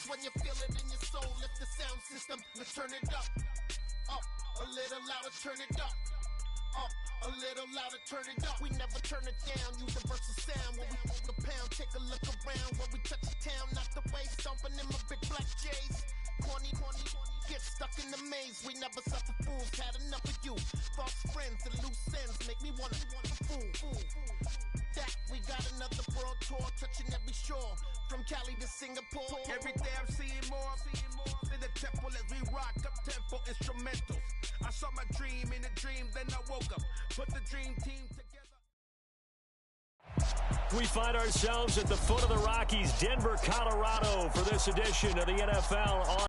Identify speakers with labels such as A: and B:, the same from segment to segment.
A: is when you feel it in your soul. Lift the sound system, let's turn it up. Up, a little louder, turn it up. Up, a little louder, turn it up. We never turn it down, universal sound. When we hold the pound, take a look around. When we touch the town, not the way, stomping in my big black J's. Corny, get stuck in the maze. We never suffer fools, had enough of you. False friends and loose ends make me wanna fool. That we got another world tour, touching every shore, from Cali to Singapore.
B: Every day I'm seeing more in the temple as we rock up tempo instrumentals. I saw my dream in a dream, then I woke up, put the dream team together.
C: We find ourselves at the foot of the Rockies, Denver, Colorado, for this edition of the NFL on.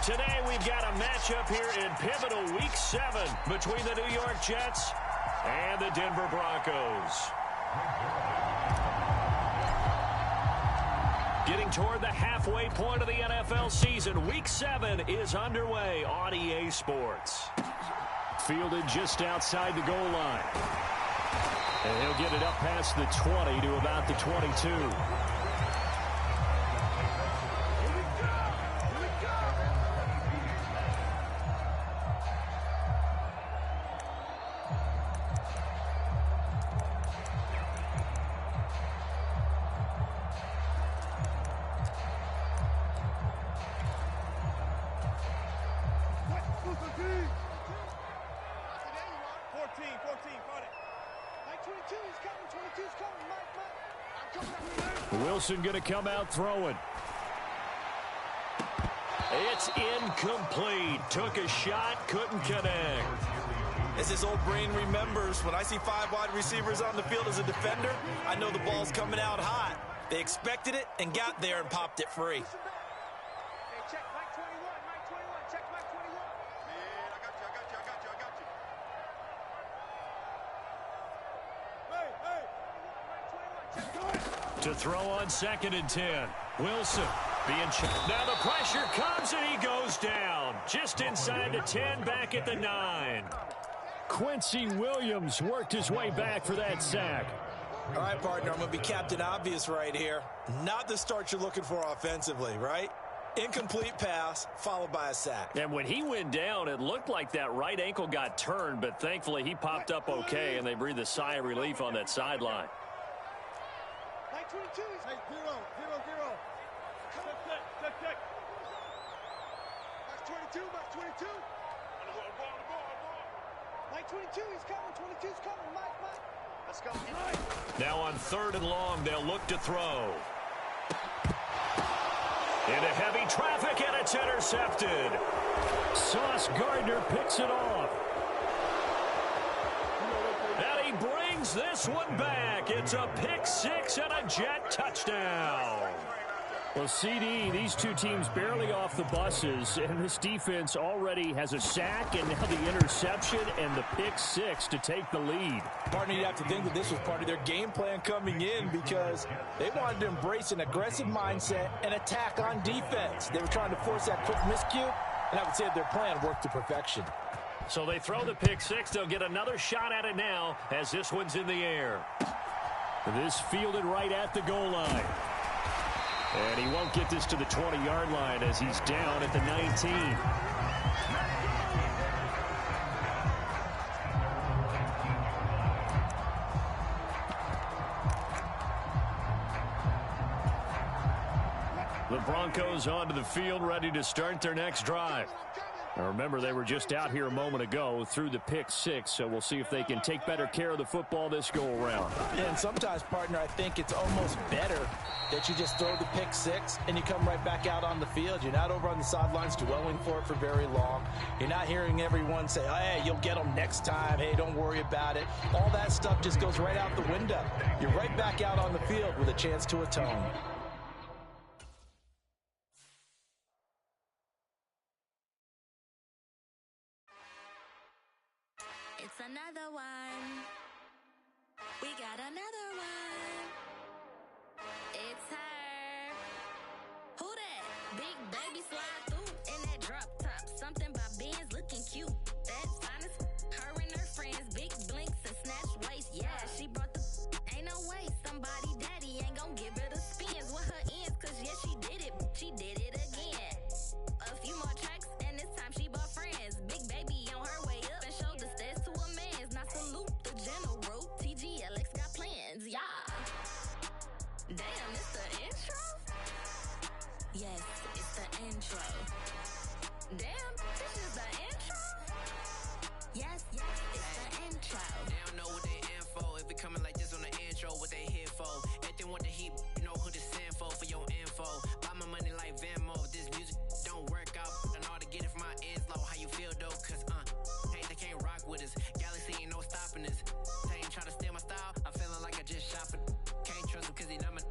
C: Today we've got a matchup here in pivotal Week 7 between the New York Jets and the Denver Broncos. Getting toward the halfway point of the NFL season, Week 7 is underway on EA Sports. Fielded just outside the goal line. And he'll get it up past the 20 to about the 22. Wilson going to come out throwing. It's incomplete. Took a shot, couldn't connect.
D: As his old brain remembers, when I see 5 wide receivers on the field as a defender, I know the ball's coming out hot. They expected it and got there and popped it free.
C: To throw on 2nd and 10. Wilson being checked. Now the pressure comes and he goes down. Just inside the 10, back at the 9. Quincy Williams worked his way back for that sack.
D: All right, partner, I'm going to be Captain Obvious right here. Not the start you're looking for offensively, right? Incomplete pass followed by a sack.
C: And when he went down, it looked like that right ankle got turned, but thankfully he popped up okay, and they breathed a sigh of relief on that sideline.
E: 22 is 0. Check. Max 22. Mike 22, he's coming. 22's coming. Mike. Let's go.
C: Now on 3rd and long, they'll look to throw. Into heavy traffic, and it's intercepted. Sauce Gardner picks it off. And he brings this one back. It's a pick 6 and a Jet touchdown. Well, CD, these two teams barely off the buses, and this defense already has a sack and now the interception and the pick 6 to take the lead.
D: Partner, you have to think that this was part of their game plan coming in because they wanted to embrace an aggressive mindset and attack on defense. They were trying to force that quick miscue, and I would say their plan worked to perfection.
C: So they throw the pick 6. They'll get another shot at it now as this one's in the air. This fielded right at the goal line. And he won't get this to the 20-yard line as he's down at the 19. The Broncos onto the field, ready to start their next drive. Now remember, they were just out here a moment ago through the pick 6, so we'll see if they can take better care of the football this go-around.
D: And sometimes, partner, I think it's almost better that you just throw the pick 6 and you come right back out on the field. You're not over on the sidelines dwelling for it for very long. You're not hearing everyone say, hey, you'll get them next time. Hey, don't worry about it. All that stuff just goes right out the window. You're right back out on the field with a chance to atone.
F: It's another one. We got another one. It's her. Who that? Big baby slide through in that drop top. Something by Benz looking cute. That's honest. Her and her friends, big blinks and snatch waist. Yeah, she brought the. Ain't no way somebody daddy ain't gonna give her the spins with her ends. Cause yeah, she
G: fucking with the heat, you know who to send for your info. Buy my money like Venmo. This music don't work out. I know how to get it from my ends low. How you feel though? Cause hey, they can't rock with us. Galaxy ain't no stopping us. They ain't try to steal my style. I'm feeling like I just shot for. Can't trust him cause he not my.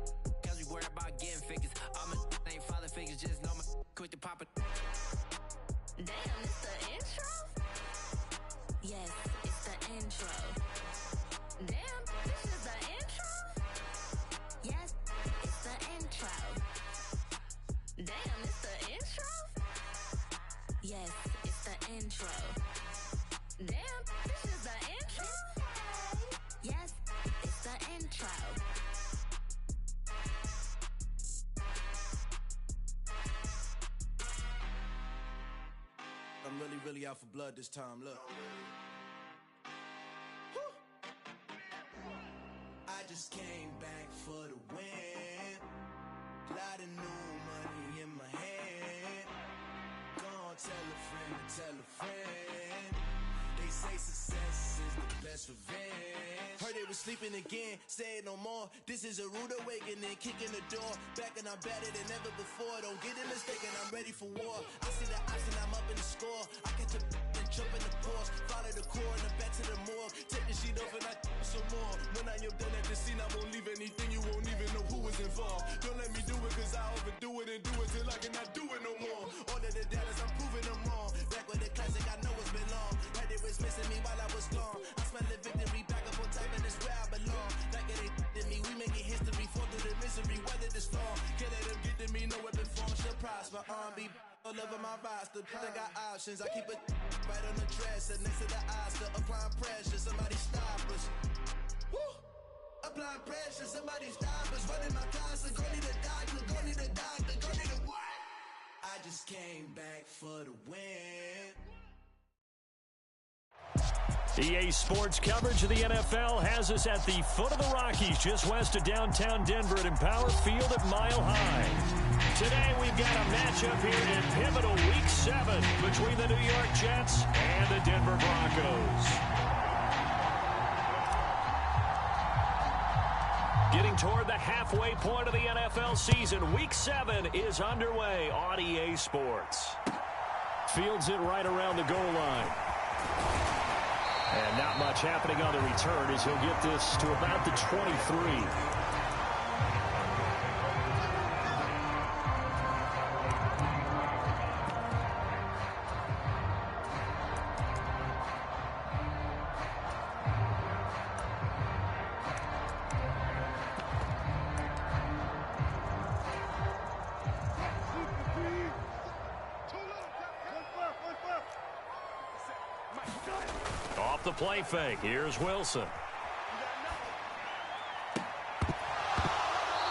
G: Cause we worried about getting figures. All my ain't father figures. Just know my quick to pop it.
F: Damn, it's the intro? Yes, it's the intro. Damn, this is the intro? Yes, it's the intro. Damn, it's the intro? Yes, it's the intro. Damn, this is the intro? Yes, it's the intro.
B: I'm really out for blood this time, look. I just came back for the win. Lot of new money in my hand. Gonna tell a friend to tell a friend. They say success is the best revenge. Heard they was sleeping again, say it no more. This is a rude awakening, kicking the door. Back and I'm better than ever before. Don't get it mistaken, I'm ready for war. I see the option, I'm up in the score. I catch a and jump in the Porsche. Follow the core and the back to the morgue. Take the sheet off and I some more. When I am done at the scene, I won't leave anything. You won't even know who was involved. Don't let me do it cause I overdo it and do it till I cannot do it no more. All of the doubters, I'm proving them wrong. Back with the classic, I know it's been long. Right, they was missing me while I was gone. I smell the victory, back up on time and it's where I belong. Like it ain't to me, we making history. Fall through the misery, weather the storm. Can't let them get to me, no weapon form should prosper. R&B all over my roster, I got options. I keep it right on the dresser, next to the Oscar. Applying pressure, somebody stop us. Woo! Applying pressure, somebody stop us. Running my closet, go need a doctor, go need a doctor, go need a what? I just came back for the win.
C: EA Sports coverage of the NFL has us at the foot of the Rockies, just west of downtown Denver at Empower Field at Mile High. Today we've got a matchup here in pivotal Week 7 between the New York Jets and the Denver Broncos. Getting toward the halfway point of the NFL season, Week 7 is underway on EA Sports. Fields it right around the goal line. And not much happening on the return as he'll get this to about the 23. Off the play fake, here's Wilson.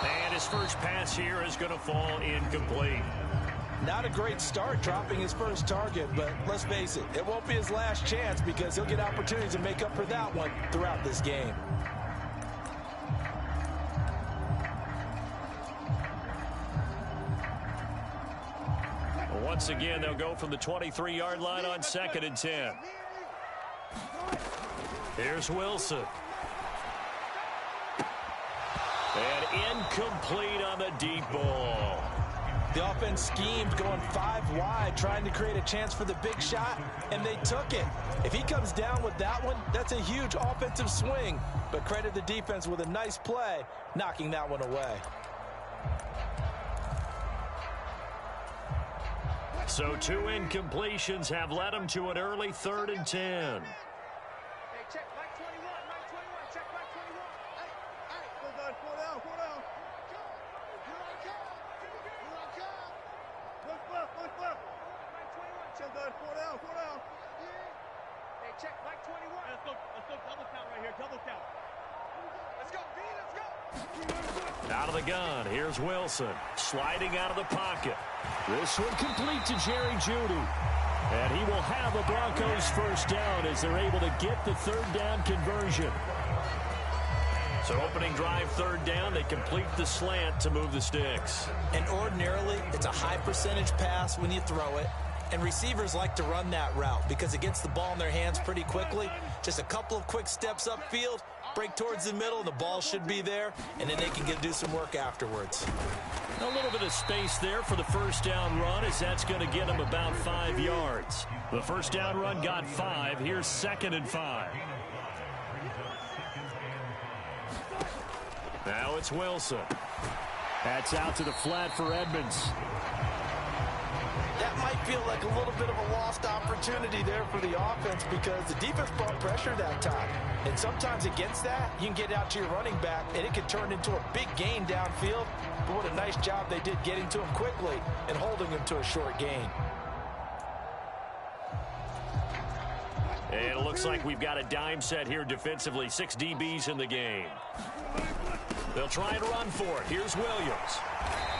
C: And his first pass here is going to fall incomplete.
D: Not a great start dropping his first target, but let's face it, it won't be his last chance because he'll get opportunities to make up for that one throughout this game.
C: Once again, they'll go from the 23-yard line on 2nd and 10. Here's Wilson. And incomplete on the deep ball.
D: The offense schemed going 5 wide, trying to create a chance for the big shot, and they took it. If he comes down with that one, that's a huge offensive swing. But credit the defense with a nice play, knocking that one away.
C: So 2 incompletions have led him to an early 3rd and 10.
E: Hey, check, Mike 21, check Mike 21. Hey, fall down. Here I come. Look. Mike 21, check that, fall down. Hey, check, Mike 21. Let's go double count right here, double count. Let's go, B, let's go.
C: Out of the gun, here's Wilson, sliding out of the pocket. This one complete to Jerry Jeudy. And he will have the Broncos first down as they're able to get the 3rd down conversion. So opening drive 3rd down, they complete the slant to move the sticks.
D: And ordinarily, it's a high percentage pass when you throw it. And receivers like to run that route because it gets the ball in their hands pretty quickly. Just a couple of quick steps upfield, break towards the middle, the ball should be there, and then they can do some work afterwards.
C: A little bit of space there for the first down run, as that's going to get them about 5 yards. The first down run got 5. Here's 2nd and 5. Now it's Wilson. That's out to the flat for Edmonds.
D: That might feel like a little bit of a lost opportunity there for the offense because the defense brought pressure that time. And sometimes against that, you can get out to your running back, and it can turn into a big gain downfield. But what a nice job they did getting to him quickly and holding him to a short gain.
C: And it looks like we've got a dime set here defensively. 6 DBs in the game. They'll try and run for it. Here's Williams.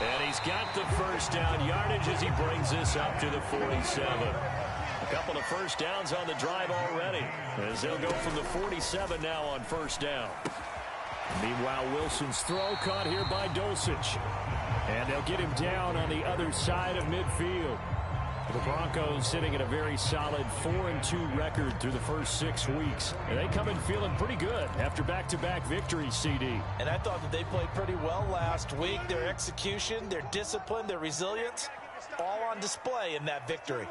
C: And he's got the first down yardage as he brings this up to the 47. A couple of first downs on the drive already, as they'll go from the 47 now on first down. Meanwhile, Wilson's throw caught here by Dulcich. And they'll get him down on the other side of midfield. The Broncos sitting at a very solid 4-2 record through the first 6 weeks. And they come in feeling pretty good after back-to-back victories, CD.
D: And I thought that they played pretty well last week. Their execution, their discipline, their resilience, all on display in that victory.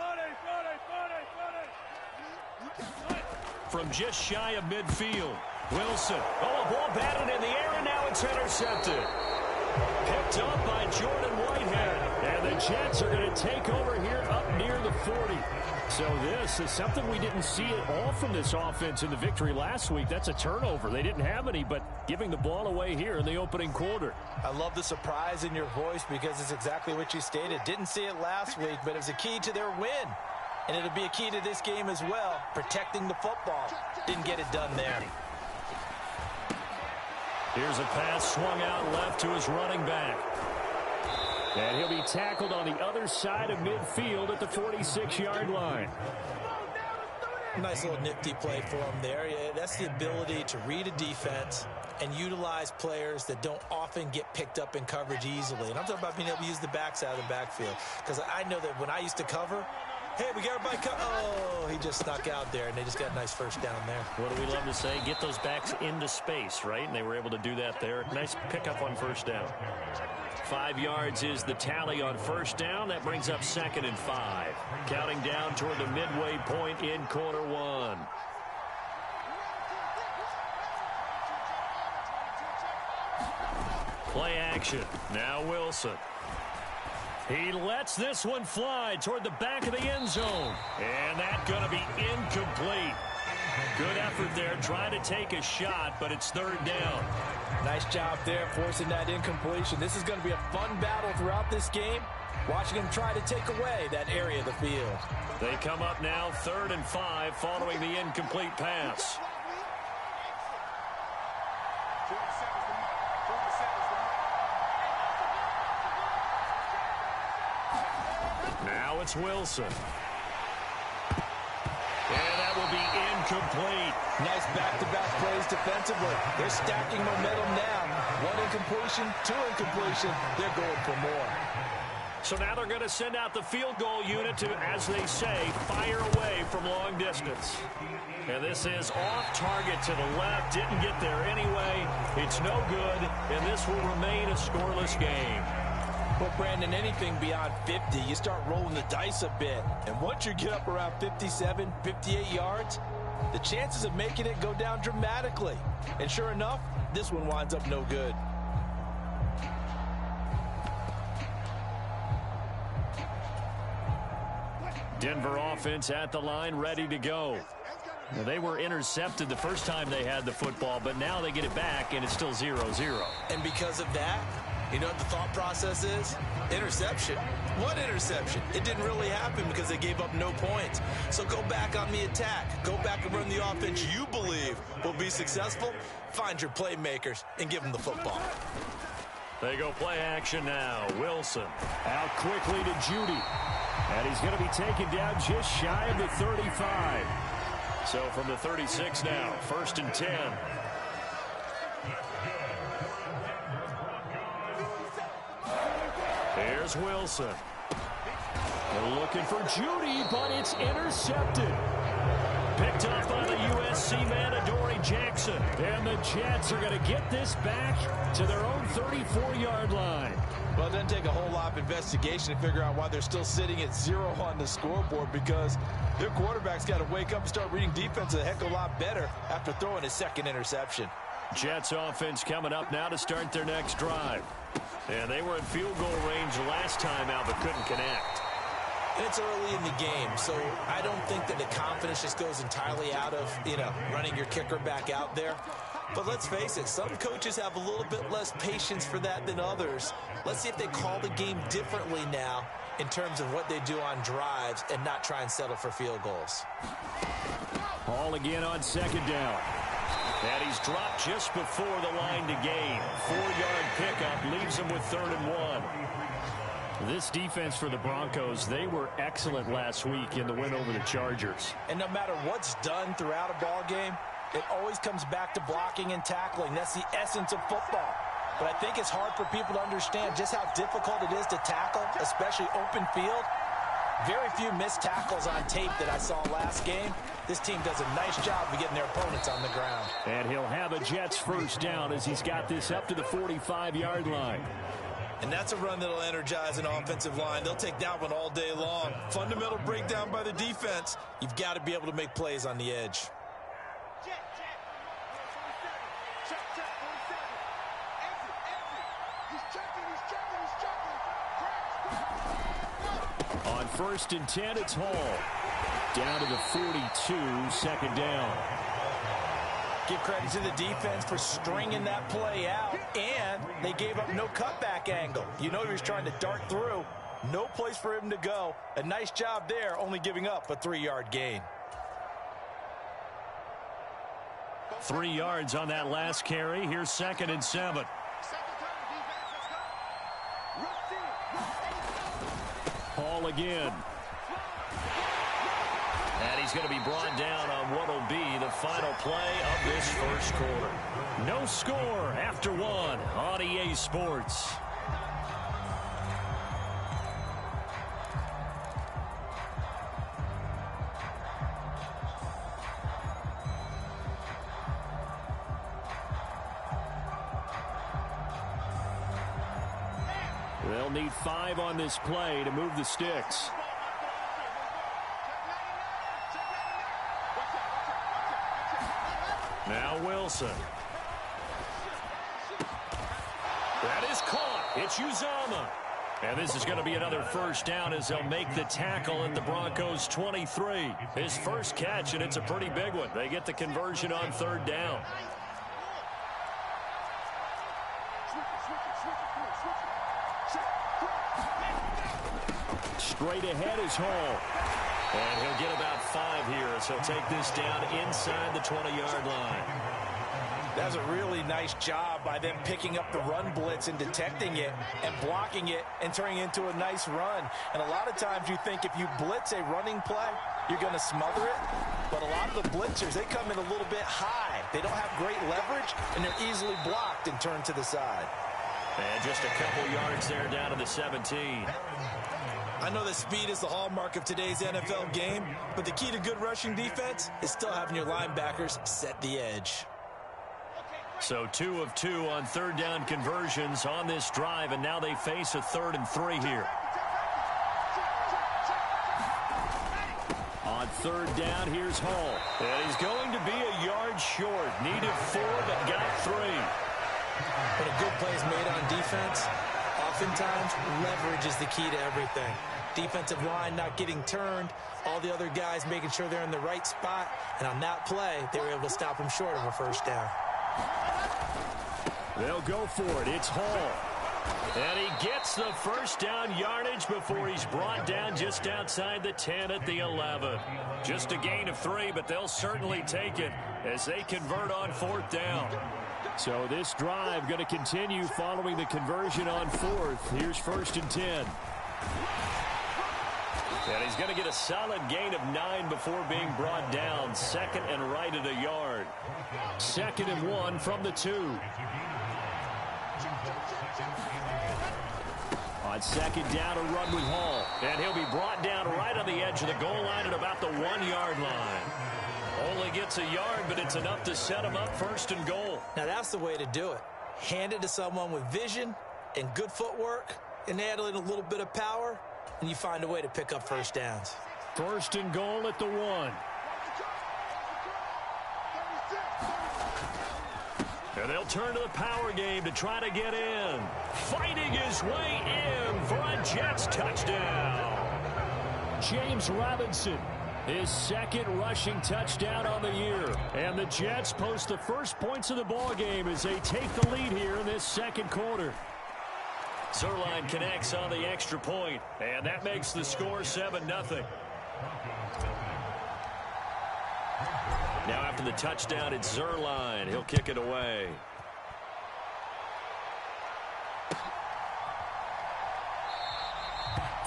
C: From just shy of midfield, Wilson. Oh, a ball batted in the air, and now it's intercepted. Picked up by Jordan Whitehead. And the Jets are going to take over here up near the 40. So this is something we didn't see at all from this offense in the victory last week. That's a turnover. They didn't have any, but giving the ball away here in the opening quarter.
D: I love the surprise in your voice because it's exactly what you stated. Didn't see it last week, but it was a key to their win. And it'll be a key to this game as well, protecting the football. Didn't get it done there.
C: Here's a pass swung out left to his running back. And he'll be tackled on the other side of midfield at the 46-yard line.
D: Nice little nifty play for him there. Yeah, that's the ability to read a defense and utilize players that don't often get picked up in coverage easily. And I'm talking about being able to use the backside of the backfield. Because I know that when I used to cover, hey, we got everybody oh, he just snuck out there, and they just got a nice first down there.
C: What do we love to say? Get those backs into space, right? And they were able to do that there. Nice pickup on first down. 5 yards is the tally on first down. That brings up 2nd and 5. Counting down toward the midway point in quarter one. Play action. Now Wilson. He lets this one fly toward the back of the end zone. And that's going to be incomplete. Good effort there, trying to take a shot, but it's 3rd down.
D: Nice job there, forcing that incompletion. This is going to be a fun battle throughout this game. Watching him try to take away that area of the field.
C: They come up now 3rd and 5 following the incomplete pass. Now it's Wilson. And that will be incomplete.
D: Nice back-to-back plays defensively. They're stacking momentum now. 1 incompletion, 2 incompletion. They're going for more.
C: So now they're going to send out the field goal unit to, as they say, fire away from long distance. And this is off target to the left. Didn't get there anyway. It's no good, and this will remain a scoreless game.
D: Well, Brandon, anything beyond 50, you start rolling the dice a bit. And once you get up around 57, 58 yards, the chances of making it go down dramatically. And sure enough, this one winds up no good.
C: Denver offense at the line, ready to go. Now, they were intercepted the first time they had the football, but now they get it back, and it's still 0-0.
D: And because of that, you know what the thought process is? Interception. What interception? It didn't really happen because they gave up no points. So go back on the attack. Go back and run the offense you believe will be successful. Find your playmakers and give them the football.
C: They go play action now. Wilson out quickly to Judy. And he's going to be taken down just shy of the 35. So from the 36 now, 1st and 10. Here's Wilson. They're looking for Judy, but it's intercepted. Picked up by the USC man, Adoree Jackson. And the Jets are going to get this back to their own 34-yard line.
D: Well, it doesn't take a whole lot of investigation to figure out why they're still sitting at 0 on the scoreboard, because their quarterback's got to wake up and start reading defense a heck of a lot better after throwing his second interception.
C: Jets offense coming up now to start their next drive. And they were in field goal range last time out, but couldn't connect.
D: And it's early in the game, so I don't think that the confidence just goes entirely out of, running your kicker back out there. But let's face it, some coaches have a little bit less patience for that than others. Let's see if they call the game differently now in terms of what they do on drives and not try and settle for field goals.
C: Hall again on second down. And he's dropped just before the line to gain. 4-yard pickup leaves him with 3rd and 1. This defense for the Broncos, they were excellent last week in the win over the Chargers.
D: And no matter what's done throughout a ball game, it always comes back to blocking and tackling. That's the essence of football. But I think it's hard for people to understand just how difficult it is to tackle, especially open field. Very few missed tackles on tape that I saw last game. This team does a nice job of getting their opponents on the ground.
C: And he'll have a Jets first down as he's got this up to the 45-yard line.
D: And that's a run that'll energize an offensive line. They'll take that one all day long. Fundamental breakdown by the defense. You've got to be able to make plays on the edge.
C: On 1st and 10, it's Hall. Down to the 42, second down.
D: Give credit to the defense for stringing that play out, and they gave up no cutback angle. You know he was trying to dart through. No place for him to go. A nice job there, only giving up a 3-yard gain.
C: 3 yards on that last carry. Here's 2nd and 7. Hall again. And he's going to be brought down on what will be the final play of this first quarter. No score after 1 on EA Sports. They'll need 5 on this play to move the sticks. Now Wilson. That is caught. It's Uzomah. And this is going to be another first down as they'll make the tackle at the Broncos 23. His first catch, and it's a pretty big one. They get the conversion on 3rd down. Straight ahead is Hall. And he'll get about 5 here as he'll take this down inside the 20-yard line.
D: That's a really nice job by them picking up the run blitz and detecting it and blocking it and turning it into a nice run. And a lot of times you think if you blitz a running play, you're going to smother it. But a lot of the blitzers, they come in a little bit high. They don't have great leverage, and they're easily blocked and turned to the side.
C: And just a couple yards there down to the 17.
D: I know that speed is the hallmark of today's NFL game, but the key to good rushing defense is still having your linebackers set the edge.
C: So 2 of 2 on 3rd down conversions on this drive, and now they face a 3rd and 3 here. On 3rd down, here's Hall. And he's going to be a yard short. Needed 4, but got 3.
D: When a good play is made on defense, oftentimes leverage is the key to everything. Defensive line not getting turned, all the other guys making sure they're in the right spot, and on that play, they were able to stop him short of a first down.
C: They'll go for it. It's Hall. And he gets the first down yardage before he's brought down just outside the 10 at the 11. Just a gain of 3, but they'll certainly take it as they convert on 4th down. So this drive going to continue following the conversion on 4th. Here's 1st and 10. And he's going to get a solid gain of 9 before being brought down. 2nd and right at a yard. 2nd and 1 from the 2. On 2nd down, a run with Hall. And he'll be brought down right on the edge of the goal line at about the 1-yard line. Only gets a yard, but it's enough to set him up 1st and goal.
D: Now that's the way to do it. Hand it to someone with vision and good footwork, and add in a little bit of power, and you find a way to pick up first downs.
C: 1st and goal at the 1. And they'll turn to the power game to try to get in. Fighting his way in for a Jets touchdown. James Robinson, his 2nd rushing touchdown on the year. And the Jets post the first points of the ball game as they take the lead here in this 2nd quarter. Zerline connects on the extra point, and that makes the score 7-0. Now after the touchdown, it's Zerline. He'll kick it away.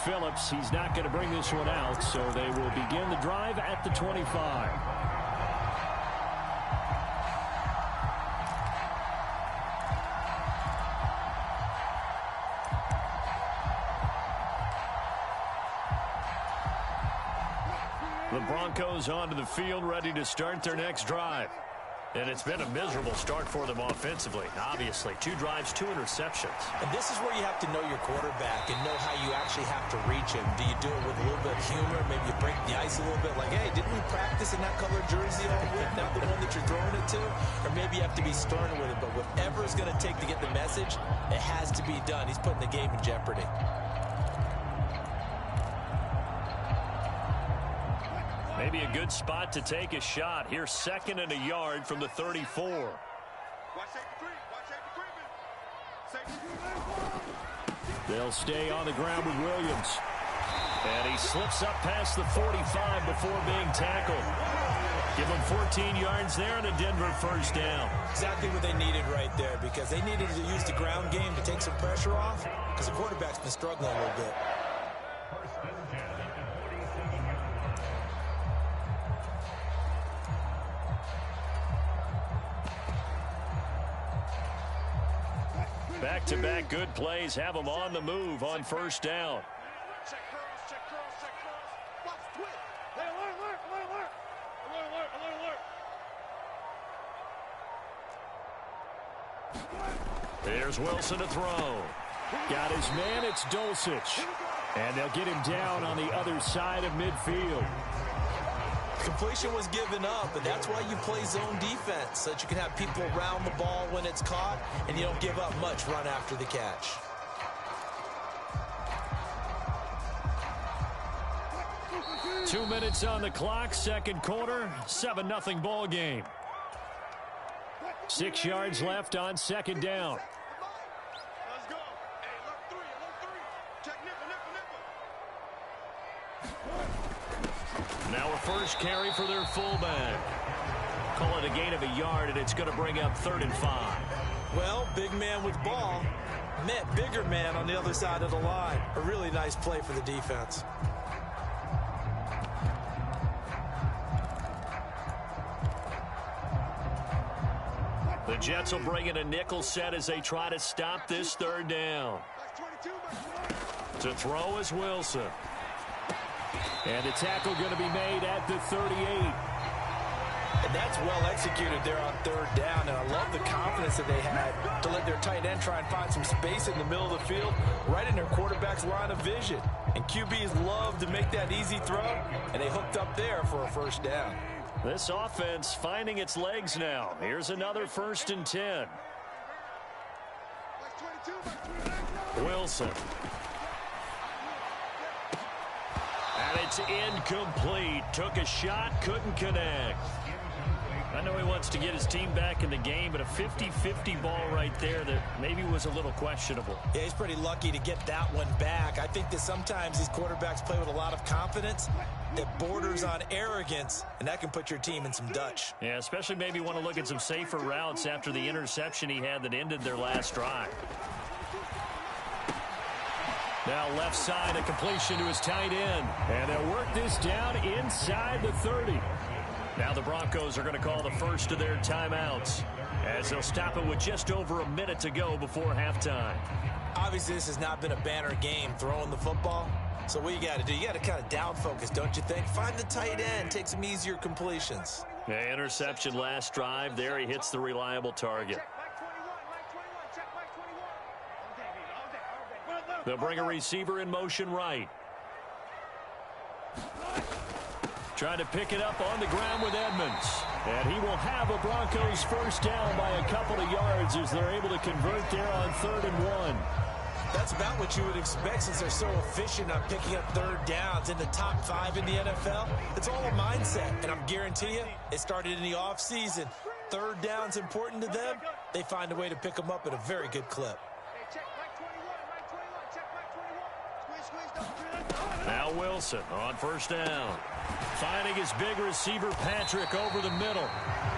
C: Phillips, he's not going to bring this one out, so they will begin the drive at the 25. The Broncos onto the field, ready to start their next drive. And it's been a miserable start for them offensively. Obviously, 2 drives, 2 interceptions.
D: And this is where you have to know your quarterback and know how you actually have to reach him. Do you do it with a little bit of humor? Maybe you break the ice a little bit, like, hey, didn't we practice in that colored jersey all week? Not the one that you're throwing it to? Or maybe you have to be stern with it. But whatever it's going to take to get the message, it has to be done. He's putting the game in jeopardy.
C: Maybe a good spot to take a shot. Here's 2nd and a yard from the 34. They'll stay on the ground with Williams. And he slips up past the 45 before being tackled. Give him 14 yards there and a Denver first down.
D: Exactly what they needed right there, because they needed to use the ground game to take some pressure off, because the quarterback's been struggling a little bit.
C: Back-to-back good plays have them on the move on first down.
E: Check cross, check cross, check cross. Watch, twist. Hey, alert.
C: There's Wilson to throw. Got his man, it's Dulcich. And they'll get him down on the other side of midfield.
D: Completion was given up, and that's why you play zone defense, so that you can have people around the ball when it's caught, and you don't give up much run after the catch.
C: Two minutes on the clock, 2nd quarter, 7-0 ball game. 6 yards left on 2nd down.
E: Let's go. Hey, alert 3. Check nipple.
C: Now a first carry for their fullback. Call it a gain of a yard, and it's going to bring up 3rd and 5.
D: Well, big man with ball met bigger man on the other side of the line. A really nice play for the defense.
C: The Jets will bring in a nickel set as they try to stop this 3rd down. To throw is Wilson. And the tackle going to be made at the 38.
D: And that's well executed there on 3rd down. And I love the confidence that they had to let their tight end try and find some space in the middle of the field, right in their quarterback's line of vision. And QBs love to make that easy throw, and they hooked up there for a first down.
C: This offense finding its legs now. Here's another 1st and 10. Wilson. And it's incomplete. Took a shot, couldn't connect. I know he wants to get his team back in the game, but a 50-50 ball right there that maybe was a little questionable.
D: Yeah, he's pretty lucky to get that one back. I think that sometimes these quarterbacks play with a lot of confidence that borders on arrogance, and that can put your team in some Dutch.
C: Yeah, especially maybe want to look at some safer routes after the interception he had that ended their last drive. Now left side, a completion to his tight end. And they'll work this down inside the 30. Now the Broncos are going to call the first of their timeouts, as they'll stop it with just over a minute to go before halftime.
D: Obviously, this has not been a banner game throwing the football. So what you got to do, you got to kind of down focus, don't you think? Find the tight end, take some easier completions.
C: Yeah, interception last drive. There he hits the reliable target. They'll bring a receiver in motion right. Trying to pick it up on the ground with Edmonds. And he will have a Broncos first down by a couple of yards as they're able to convert there on 3rd and 1.
D: That's about what you would expect since they're so efficient on picking up third downs in the top 5 in the NFL. It's all a mindset, and I'm guarantee you it started in the offseason. Third down's important to them. They find a way to pick them up at a very good clip.
C: Now Wilson on first down. Finding his big receiver Patrick over the middle.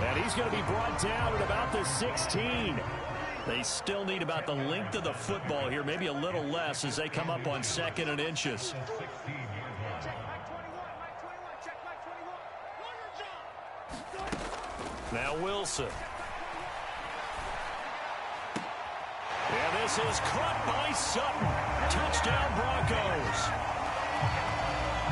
C: And he's going to be brought down at about the 16. They still need about the length of the football here, maybe a little less as they come up on 2nd and inches. Now Wilson. And this is caught by Sutton. Touchdown Broncos.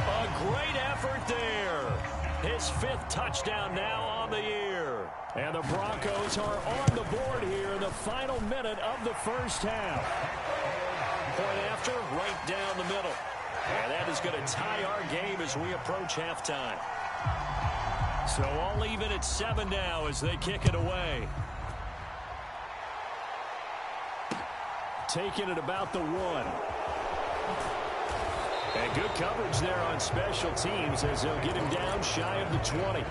C: A great effort there. His 5th touchdown now on the year. And the Broncos are on the board here in the final minute of the first half. Point after, right down the middle. And that is going to tie our game as we approach halftime. So all even at 7 now as they kick it away. Taking it about the 1. And good coverage there on special teams as they'll get him down shy of the 20.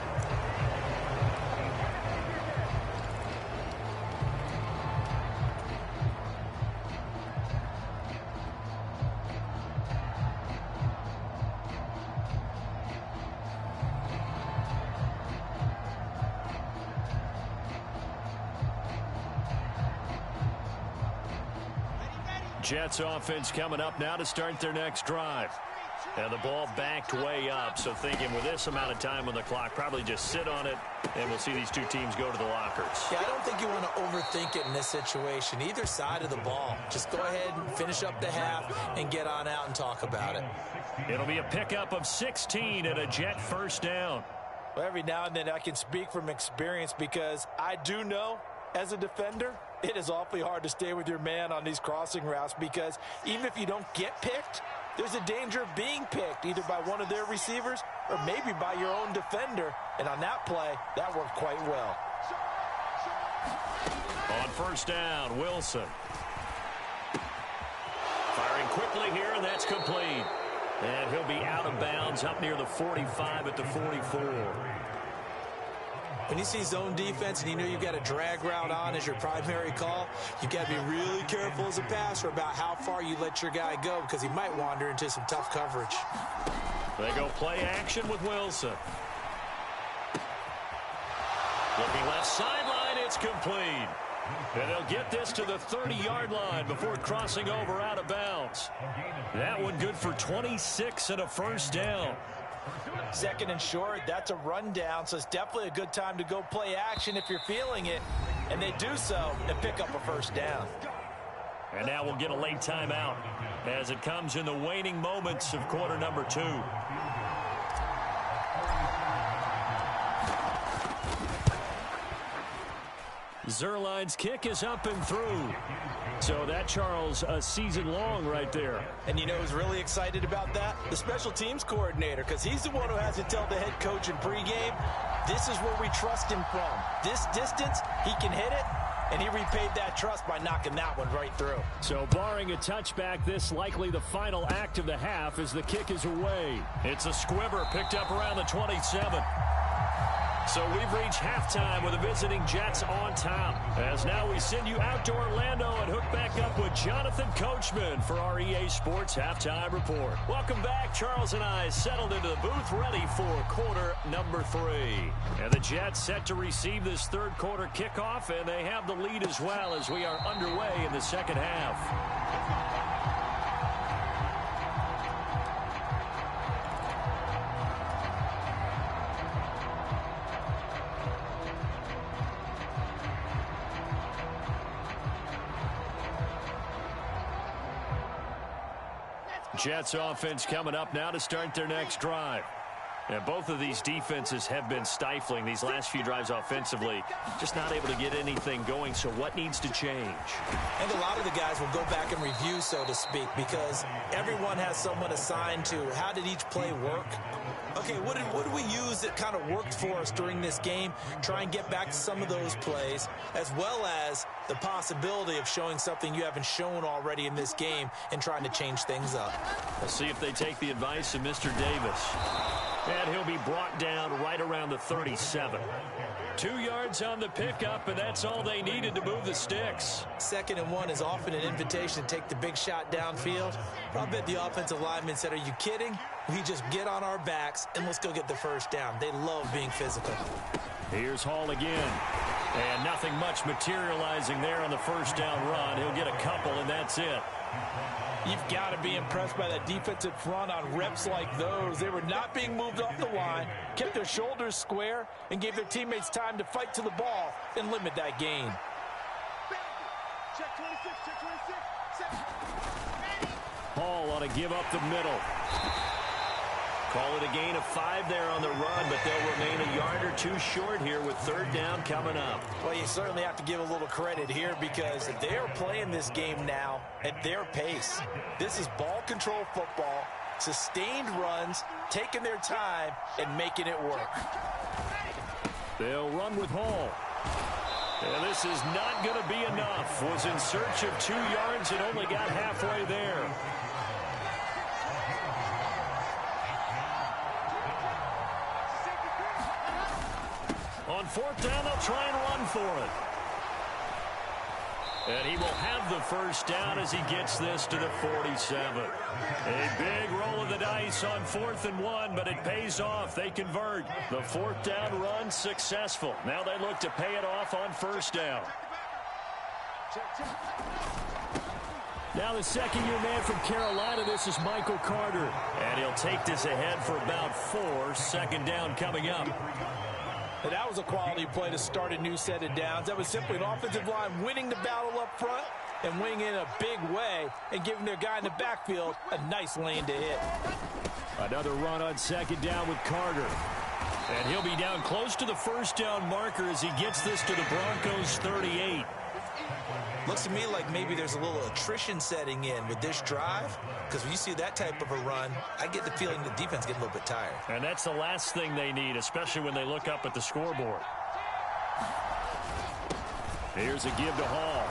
C: Jets offense coming up now to start their next drive. And the ball backed way up, so thinking with this amount of time on the clock, probably just sit on it, and we'll see these two teams go to the lockers.
D: Yeah, I don't think you want to overthink it in this situation. Either side of the ball. Just go ahead and finish up the half and get on out and talk about it.
C: It'll be a pickup of 16 and a Jet first down.
D: Well, every now and then I can speak from experience because I do know as a defender, it is awfully hard to stay with your man on these crossing routes because even if you don't get picked, there's a danger of being picked either by one of their receivers or maybe by your own defender. And on that play, that worked quite well.
C: On first down, Wilson. Firing quickly here, and that's complete. And he'll be out of bounds up near the 45 at the 44.
D: When you see zone defense and you know you've got a drag route on as your primary call, you've got to be really careful as a passer about how far you let your guy go because he might wander into some tough coverage.
C: They go play action with Wilson. Looking left sideline, it's complete. And they'll get this to the 30-yard line before crossing over out of bounds. That one good for 26 and a first down.
D: 2nd and short, that's a rundown, so it's definitely a good time to go play action if you're feeling it. And they do so and pick up a first down.
C: And now we'll get a late timeout as it comes in the waning moments of quarter number 2. Zerline's kick is up and through. So that, Charles, a season long right there.
D: And you know who's really excited about that? The special teams coordinator, because he's the one who has to tell the head coach in pregame, this is where we trust him from. This distance, he can hit it, and he repaid that trust by knocking that one right through.
C: So barring a touchback, this likely the final act of the half as the kick is away. It's a squibber picked up around the 27. So we've reached halftime with the visiting Jets on top. As now we send you out to Orlando and hook back up with Jonathan Coachman for our EA Sports Halftime Report. Welcome back. Charles and I settled into the booth ready for quarter number 3. And the Jets set to receive this third quarter kickoff, and they have the lead as well as we are underway in the second half. Jets offense coming up now to start their next drive. And both of these defenses have been stifling these last few drives offensively. Just not able to get anything going, so what needs to change?
D: And a lot of the guys will go back and review, so to speak, because everyone has someone assigned to how did each play work. Okay, what did we use that kind of worked for us during this game? Try and get back to some of those plays, as well as the possibility of showing something you haven't shown already in this game and trying to change things up.
C: We'll see if they take the advice of Mr. Davis. And he'll be brought down right around the 37. 2 yards on the pickup, and that's all they needed to move the sticks.
D: 2nd and 1 is often an invitation to take the big shot downfield. But I bet the offensive linemen said, are you kidding? We just get on our backs and let's go get the first down. They love being physical.
C: Here's Hall again. And nothing much materializing there on the first down run. He'll get a couple, and that's it.
D: You've got to be impressed by that defensive front on reps like those. They were not being moved off the line, kept their shoulders square, and gave their teammates time to fight to the ball and limit that gain.
E: Check 26, check 26. Set.
C: Hall ought to give up the middle. Call it a gain of 5 there on the run, but they'll remain a yard or 2 short here with 3rd down coming up.
D: Well, you certainly have to give a little credit here because they're playing this game now at their pace. This is ball control football, sustained runs, taking their time, and making it work.
C: They'll run with Hall. And this is not going to be enough. Was in search of 2 yards and only got halfway there. On 4th down, they'll try and run for it. And he will have the first down as he gets this to the 47. A big roll of the dice on 4th and 1, but it pays off. They convert. The 4th down run successful. Now they look to pay it off on 1st down. Now the second-year man from Carolina, this is Michael Carter. And he'll take this ahead for about 4. 2nd down coming up.
D: And that was a quality play to start a new set of downs. That was simply an offensive line winning the battle up front and winning in a big way and giving their guy in the backfield a nice lane to hit.
C: Another run on 2nd down with Carter. And he'll be down close to the 1st down marker as he gets this to the Broncos' 38.
D: Looks to me like maybe there's a little attrition setting in with this drive, because when you see that type of a run, I get the feeling the defense getting a little bit tired.
C: And that's the last thing they need, especially when they look up at the scoreboard. Here's a give to Hall.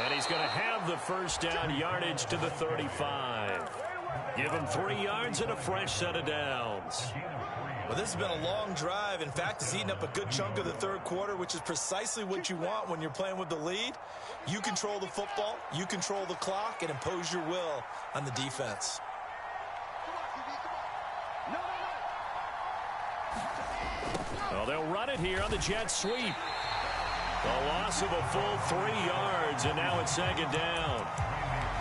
C: And he's going to have the first down yardage to the 35. Give him 3 yards and a fresh set of downs.
D: Well, this has been a long drive. In fact, it's eaten up a good chunk of the 3rd quarter, which is precisely what you want when you're playing with the lead. You control the football, you control the clock, and impose your will on the defense.
C: Well, they'll run it here on the jet sweep. A loss of a full 3 yards, and now it's 2nd down.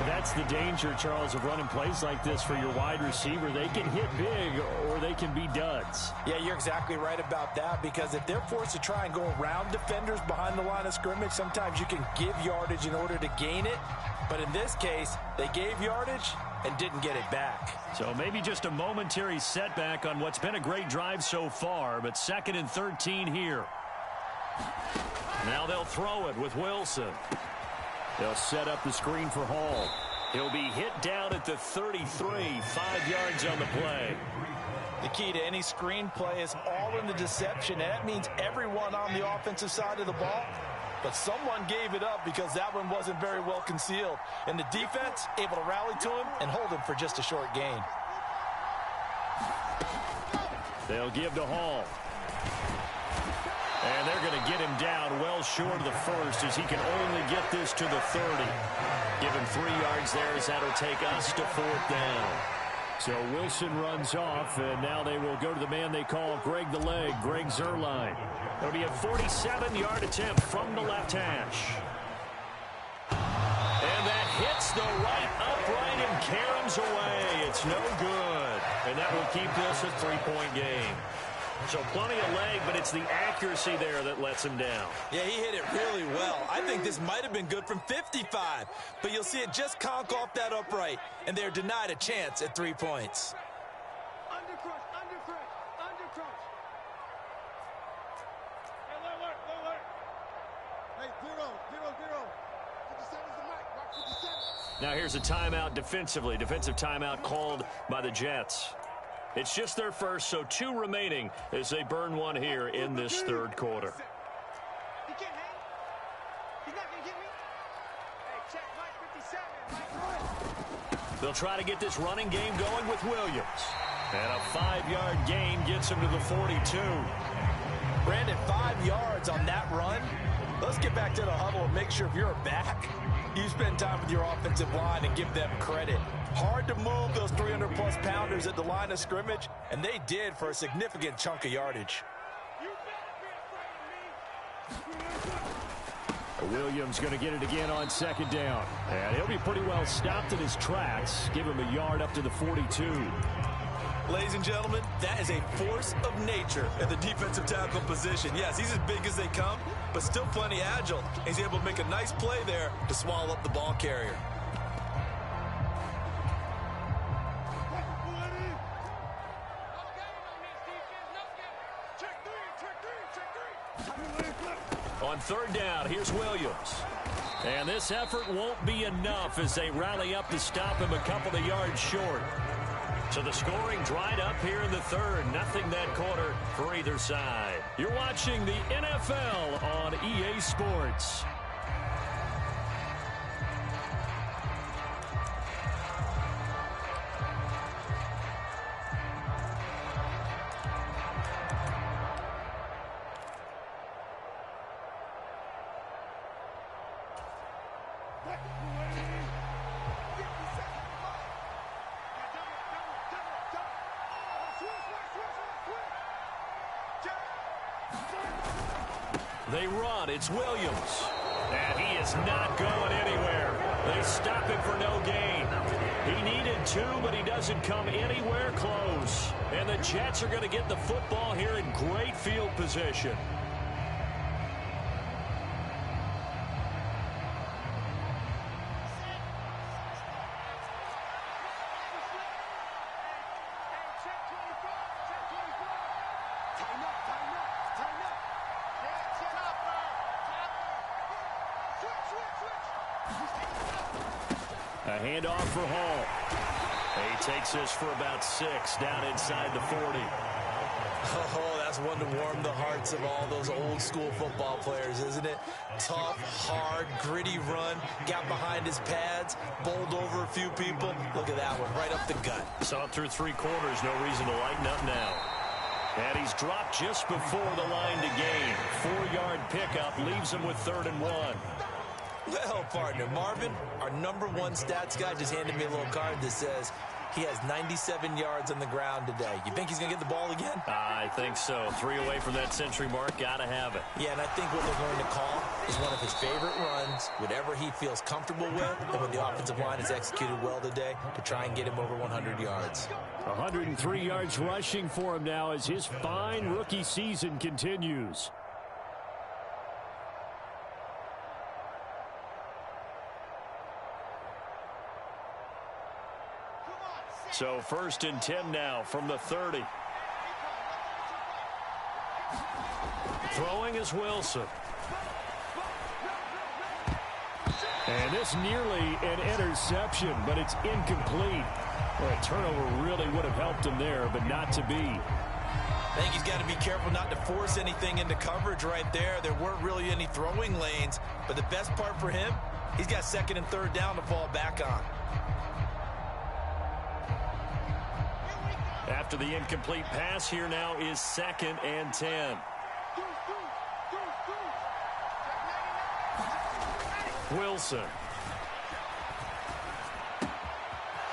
C: That's the danger, Charles, of running plays like this for your wide receiver. They can hit big or they can be duds.
D: Yeah, you're exactly right about that, because if they're forced to try and go around defenders behind the line of scrimmage, sometimes you can give yardage in order to gain it. But in this case, they gave yardage and didn't get it back.
C: So maybe just a momentary setback on what's been a great drive so far, but 2nd and 13 here. Now they'll throw it with Wilson. They'll set up the screen for Hall. He'll be hit down at the 33, 5 yards on the play.
D: The key to any screen play is all in the deception, and that means everyone on the offensive side of the ball. But someone gave it up because that one wasn't very well concealed. And the defense able to rally to him and hold him for just a short gain.
C: They'll give to Hall. And they're going to get him down well short of the first as he can only get this to the 30. Give him 3 yards there as that'll take us to 4th down. So Wilson runs off, and now they will go to the man they call Greg the Leg, Greg Zuerlein. It'll be a 47-yard attempt from the left hash. And that hits the right upright and caroms away. It's no good. And that will keep this a 3-point game. So plenty of leg, but it's the accuracy there that lets him down.
D: Yeah, he hit it really well. I think this might have been good from 55, but you'll see it just conk off that upright, and they're denied a chance at 3 points.
E: Undercrush.
C: Now here's a timeout defensively. Defensive timeout called by the Jets. It's just their first, so 2 remaining as they burn one here in this third quarter.
E: He can't hang. He's not going to get me. Hey, check Mike 57.
C: They'll try to get this running game going with Williams. And a 5-yard gain gets him to the 42.
D: Brandon, 5 yards on that run. Let's get back to the huddle and make sure if you're back, you spend time with your offensive line and give them credit. Hard to move those 300-plus pounders at the line of scrimmage, and they did for a significant chunk of yardage.
C: Williams going to get it again on second down. And he'll be pretty well stopped in his tracks. Give him a yard up to the 42.
D: Ladies and gentlemen, that is a force of nature at the defensive tackle position. Yes, he's as big as they come, but still plenty agile. He's able to make a nice play there to swallow up the ball carrier.
C: On third down, here's Williams. And this effort won't be enough as they rally up to stop him a couple of yards short. So the scoring dried up here in the third. Nothing that quarter for either side. You're watching the NFL on EA Sports. They run. It's Williams. And he is not going anywhere. They stop him for no gain. He needed 2, but he doesn't come anywhere close. And the Jets are going to get the football here in great field position. A handoff for Hall. He takes this for about 6 down inside the 40.
D: Oh, that's one to warm the hearts of all those old school football players, isn't it? Tough, hard, gritty run. Got behind his pads, bowled over a few people. Look at that one, right up the gut.
C: Saw it through 3 quarters. No reason to lighten up now. And he's dropped just before the line to gain. 4-yard pickup leaves him with 3rd and 1.
D: Well, partner, Marvin, our number 1 stats guy, just handed me a little card that says he has 97 yards on the ground today. You think he's going to get the ball again?
C: I think so. 3 away from that century mark. Got to have it.
D: Yeah, and I think what they're going to call is one of his favorite runs, whatever he feels comfortable with, and when the offensive line is executed well today, to try and get him over 100 yards.
C: 103 yards rushing for him now as his fine rookie season continues. So 1st and 10 now from the 30. Throwing is Wilson. And this nearly an interception, but it's incomplete. Well, a turnover really would have helped him there, but not to be.
D: I think he's got to be careful not to force anything into coverage right there. There weren't really any throwing lanes, but the best part for him, he's got 2nd and 3rd down to fall back on.
C: After the incomplete pass, here now is 2nd and 10. Wilson.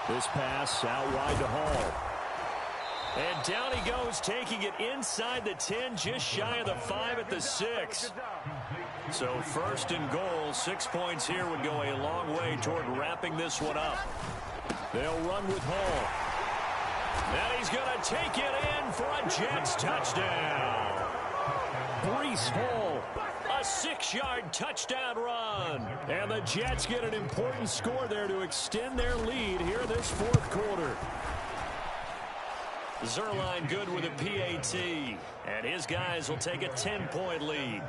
C: This pass out wide to Hall. And down he goes, taking it inside the 10, just shy of the 5 at the 6. So 1st and goal, 6 points here would go a long way toward wrapping this one up. They'll run with Hall. And he's going to take it in for a Jets touchdown. Breece Hall, a 6-yard touchdown run. And the Jets get an important score there to extend their lead here this 4th quarter. Zerline good with a PAT. And his guys will take a 10-point lead.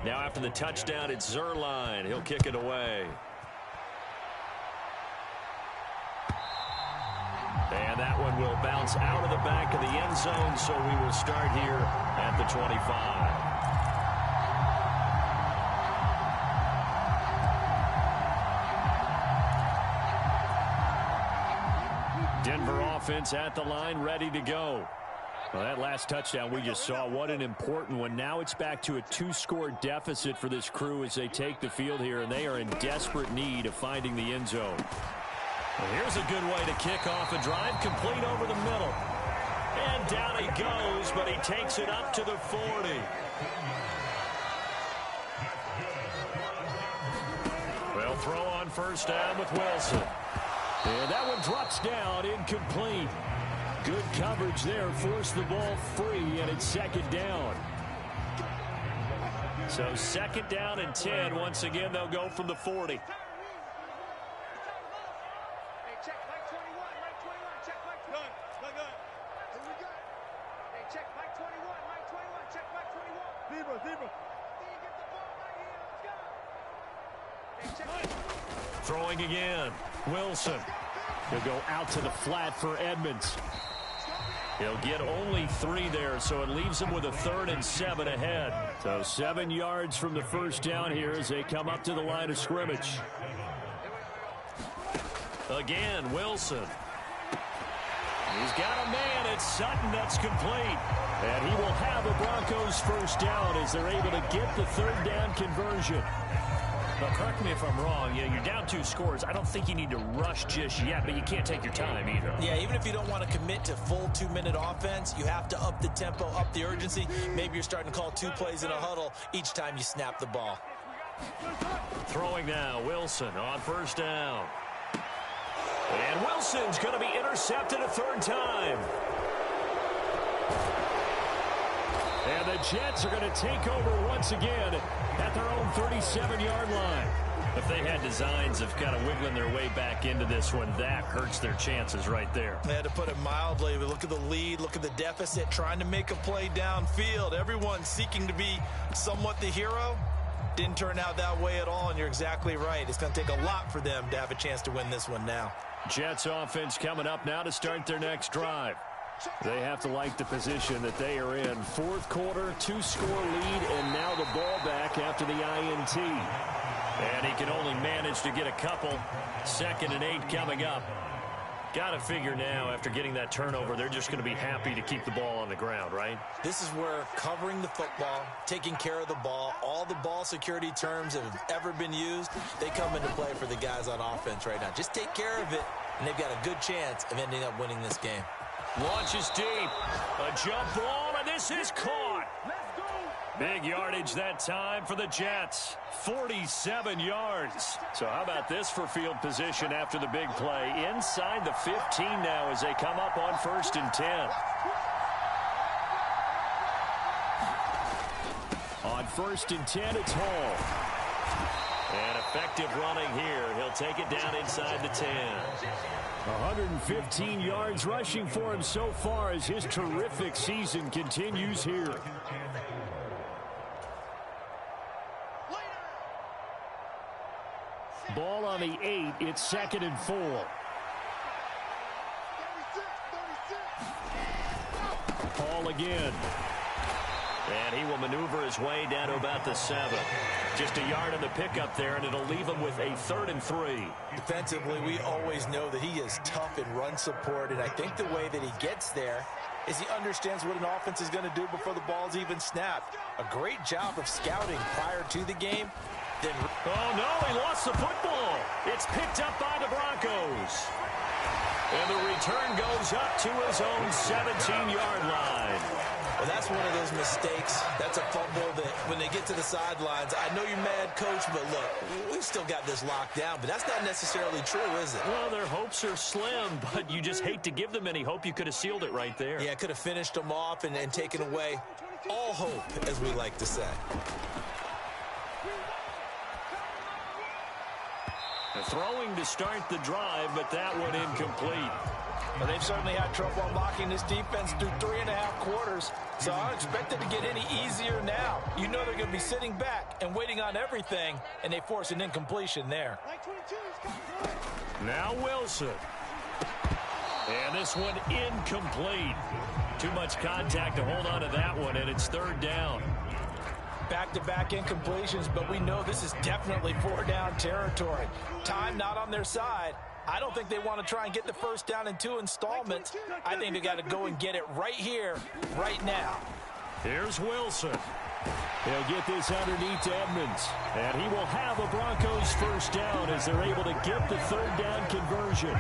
C: Now after the touchdown, it's Zerline. He'll kick it away. And that one will bounce out of the back of the end zone, so we will start here at the 25. Denver offense at the line, ready to go. Well, that last touchdown we just saw, what an important one. Now it's back to a 2-score deficit for this crew as they take the field here, and they are in desperate need of finding the end zone. Well, here's a good way to kick off a drive, complete over the middle. And down he goes, but he takes it up to the 40. Well, throw on first down with Wilson. And that one drops down, incomplete. Good coverage there, forced the ball free, and it's second down. So second down and 10. Once again, they'll go from the 40.
E: Hey, check Mike 21, Mike 21, check Mike 21. Good, good. Who we got? Hey, check Mike 21, Mike 21, check Mike 21. Zebra, zebra. Get the ball right here, let's go. Hey, check.
C: Throwing again, Wilson. He'll go out to the flat for Edmonds. He'll get only 3 there, so it leaves him with a 3rd and 7 ahead. So 7 yards from the first down here as they come up to the line of scrimmage. Again, Wilson. He's got a man. It's Sutton. That's complete. And he will have a Broncos first down as they're able to get the 3rd down conversion.
H: Well, correct me if I'm wrong. You're down 2 scores. I don't think you need to rush just yet, but you can't take your time either.
D: Yeah, even if you don't want to commit to full 2-minute offense, you have to up the tempo, up the urgency. Maybe you're starting to call 2 plays in a huddle each time you snap the ball.
C: Throwing now, Wilson on first down. And Wilson's going to be intercepted a 3rd time. And the Jets are going to take over once again at their own 37-yard line. If they had designs of kind of wiggling their way back into this one, that hurts their chances right there.
D: They had to put it mildly. But look at the lead, look at the deficit, trying to make a play downfield. Everyone seeking to be somewhat the hero. Didn't turn out that way at all, and you're exactly right. It's going to take a lot for them to have a chance to win this one now.
C: Jets offense coming up now to start their next drive. They have to like the position that they are in. 4th quarter, 2-score lead, and now the ball back after the INT. And he can only manage to get a couple. 2nd and 8 coming up. Got to figure now, after getting that turnover, they're just going to be happy to keep the ball on the ground, right?
D: This is where covering the football, taking care of the ball, all the ball security terms that have ever been used, they come into play for the guys on offense right now. Just take care of it, and they've got a good chance of ending up winning this game.
C: Launches deep. A jump ball, and this is caught. Big yardage that time for the Jets. 47 yards. So how about this for field position after the big play? Inside the 15 now as they come up on 1st and 10. On 1st and 10, it's Hall. And effective running here. He'll take it down inside the 10. 115 yards rushing for him so far as his terrific season continues here. Ball on the 8. It's 2nd and 4. Hall again. And he will maneuver his way down to about the 7. Just a yard on the pickup there, and it'll leave him with a 3rd and 3.
D: Defensively, we always know that he is tough in run support, and I think the way that he gets there is he understands what an offense is going to do before the ball's even snapped. A great job of scouting prior to the game. Then,
C: oh, no, he lost the football. It's picked up by the Broncos. And the return goes up to his own 17-yard line.
D: Well, that's one of those mistakes. That's a fumble that when they get to the sidelines, I know you're mad, Coach, but look, we've still got this locked down, but that's not necessarily true, is it?
C: Well, their hopes are slim, but you just hate to give them any hope. You could have sealed it right there.
D: Yeah, could have finished them off and taken away all hope, as we like to say.
C: Throwing to start the drive, but that one incomplete.
D: Well, they've certainly had trouble unlocking this defense through 3.5 quarters, so I don't expect it to get any easier now. You know they're going to be sitting back and waiting on everything, and they force an incompletion there.
C: Now Wilson. And this one incomplete. Too much contact to hold on to that one, and it's third down.
D: Back-to-back incompletions, but we know this is definitely 4-down territory. Time not on their side. I don't think they want to try and get the first down in 2 installments. I think they got to go and get it right here, right now.
C: Here's Wilson. He'll get this underneath to Edmonds. And he will have a Broncos first down as they're able to get the third down conversion.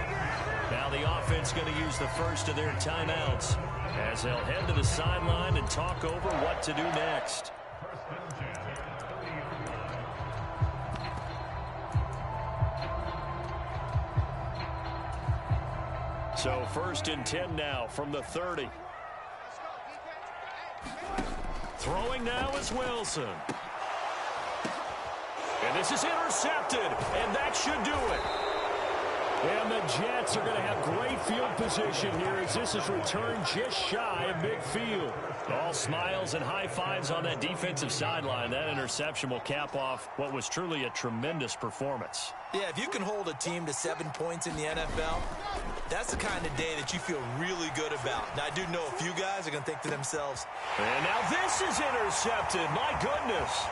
C: Now the offense going to use the first of their timeouts as they'll head to the sideline and talk over what to do next. So 1st and 10 now from the 30. Throwing now is Wilson. And this is intercepted, and that should do it. And the Jets are going to have great field position here as this is returned just shy of midfield. All smiles and high fives on that defensive sideline. That interception will cap off what was truly a tremendous performance.
D: Yeah, if you can hold a team to 7 points in the NFL, that's the kind of day that you feel really good about. Now, I do know a few guys are going to think to themselves,
C: and now this is intercepted. My goodness.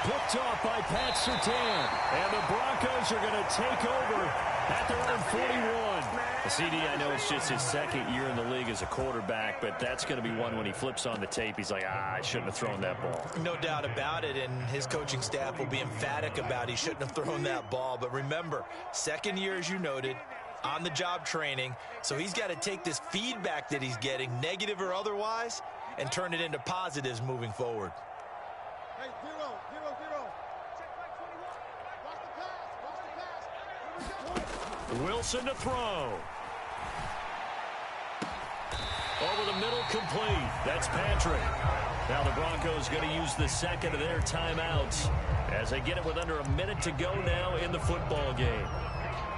C: Picked off by Pat Surtain. And the Broncos are going to take over at their own 41. CD, I know it's just his 2nd year in the league as a quarterback, but that's going to be one when he flips on the tape. He's like, I shouldn't have thrown that ball.
D: No doubt about it, and his coaching staff will be emphatic about he shouldn't have thrown that ball. But remember, 2nd year, as you noted, on-the-job training, so he's got to take this feedback that he's getting, negative or otherwise, and turn it into positives moving forward.
E: Hey, 0, 0, 0. Check back 21. Watch the pass. Watch the pass. Here we go.
C: Wilson to throw. Over the middle, complete. That's Patrick. Now the Broncos going to use the 2nd of their timeouts as they get it with under a minute to go now in the football game.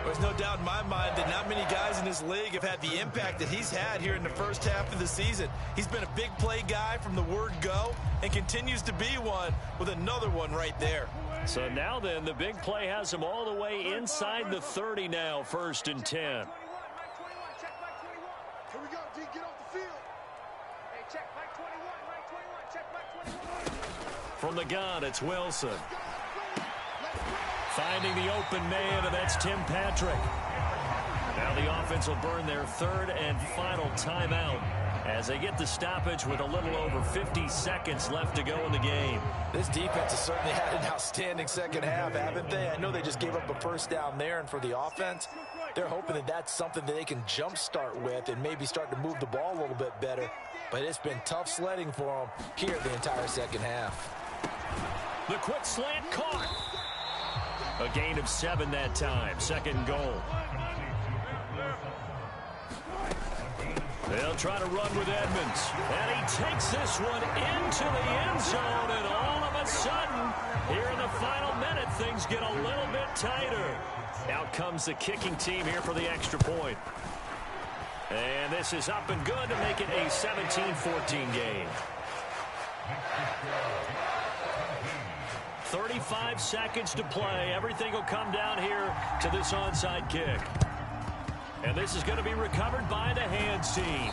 D: There's no doubt in my mind that not many guys in this league have had the impact that he's had here in the first half of the season. He's been a big play guy from the word go and continues to be one with another one right there.
C: So now then, the big play has him all the way inside the 30 now, 1st and 10.
E: Here we go, D. Get off the field. Hey, check back 21. Right 21. Check back 21.
C: From the gun, it's Wilson. Finding the open man, and that's Tim Patrick. Now the offense will burn their 3rd and final timeout as they get the stoppage with a little over 50 seconds left to go in the game.
D: This defense has certainly had an outstanding 2nd half, haven't they? I know they just gave up a first down there, and for the offense, they're hoping that that's something that they can jumpstart with and maybe start to move the ball a little bit better. But it's been tough sledding for them here the entire 2nd half.
C: The quick slant caught. A gain of 7 that time. 2nd goal. They'll try to run with Edmonds. And he takes this one into the end zone. And all of a sudden, here in the final minute, things get a little bit tighter. Out comes the kicking team here for the extra point. And this is up and good to make it a 17-14 game. 35 seconds to play. Everything will come down here to this onside kick. And this is going to be recovered by the hands team.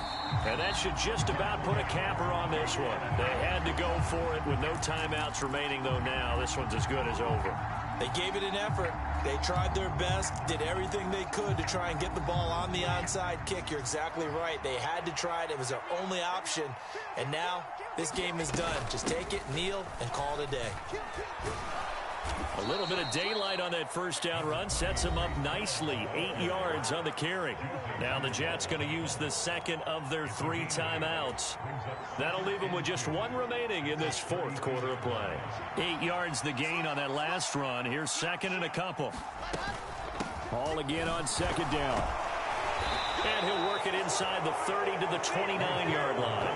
C: And that should just about put a capper on this one. They had to go for it with no timeouts remaining, though now this one's as good as over.
D: They gave it an effort. They tried their best, did everything they could to try and get the ball on the onside kick. You're exactly right. They had to try it. It was their only option. And now this game is done. Just take it, kneel, and call it a day.
C: A little bit of daylight on that first down run sets him up nicely. 8 yards on the carry. Now the Jets going to use the 2nd of their 3 timeouts. That'll leave them with just 1 remaining in this 4th quarter of play. 8 yards the gain on that last run. Here's 2nd and a couple. Ball again on 2nd down. And he'll work it inside the 30 to the 29-yard line.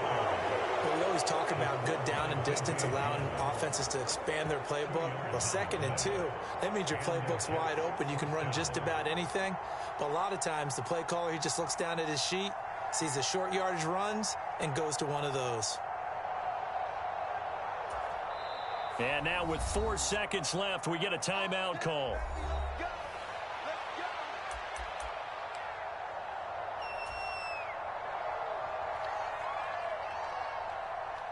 D: We always always talk about good down and distance, allowing offenses to expand their playbook. Well, 2nd and 2, that means your playbook's wide open. You can run just about anything. But a lot of times, the play caller, he just looks down at his sheet, sees the short yardage runs, and goes to one of those.
C: And now with 4 seconds left, we get a timeout call.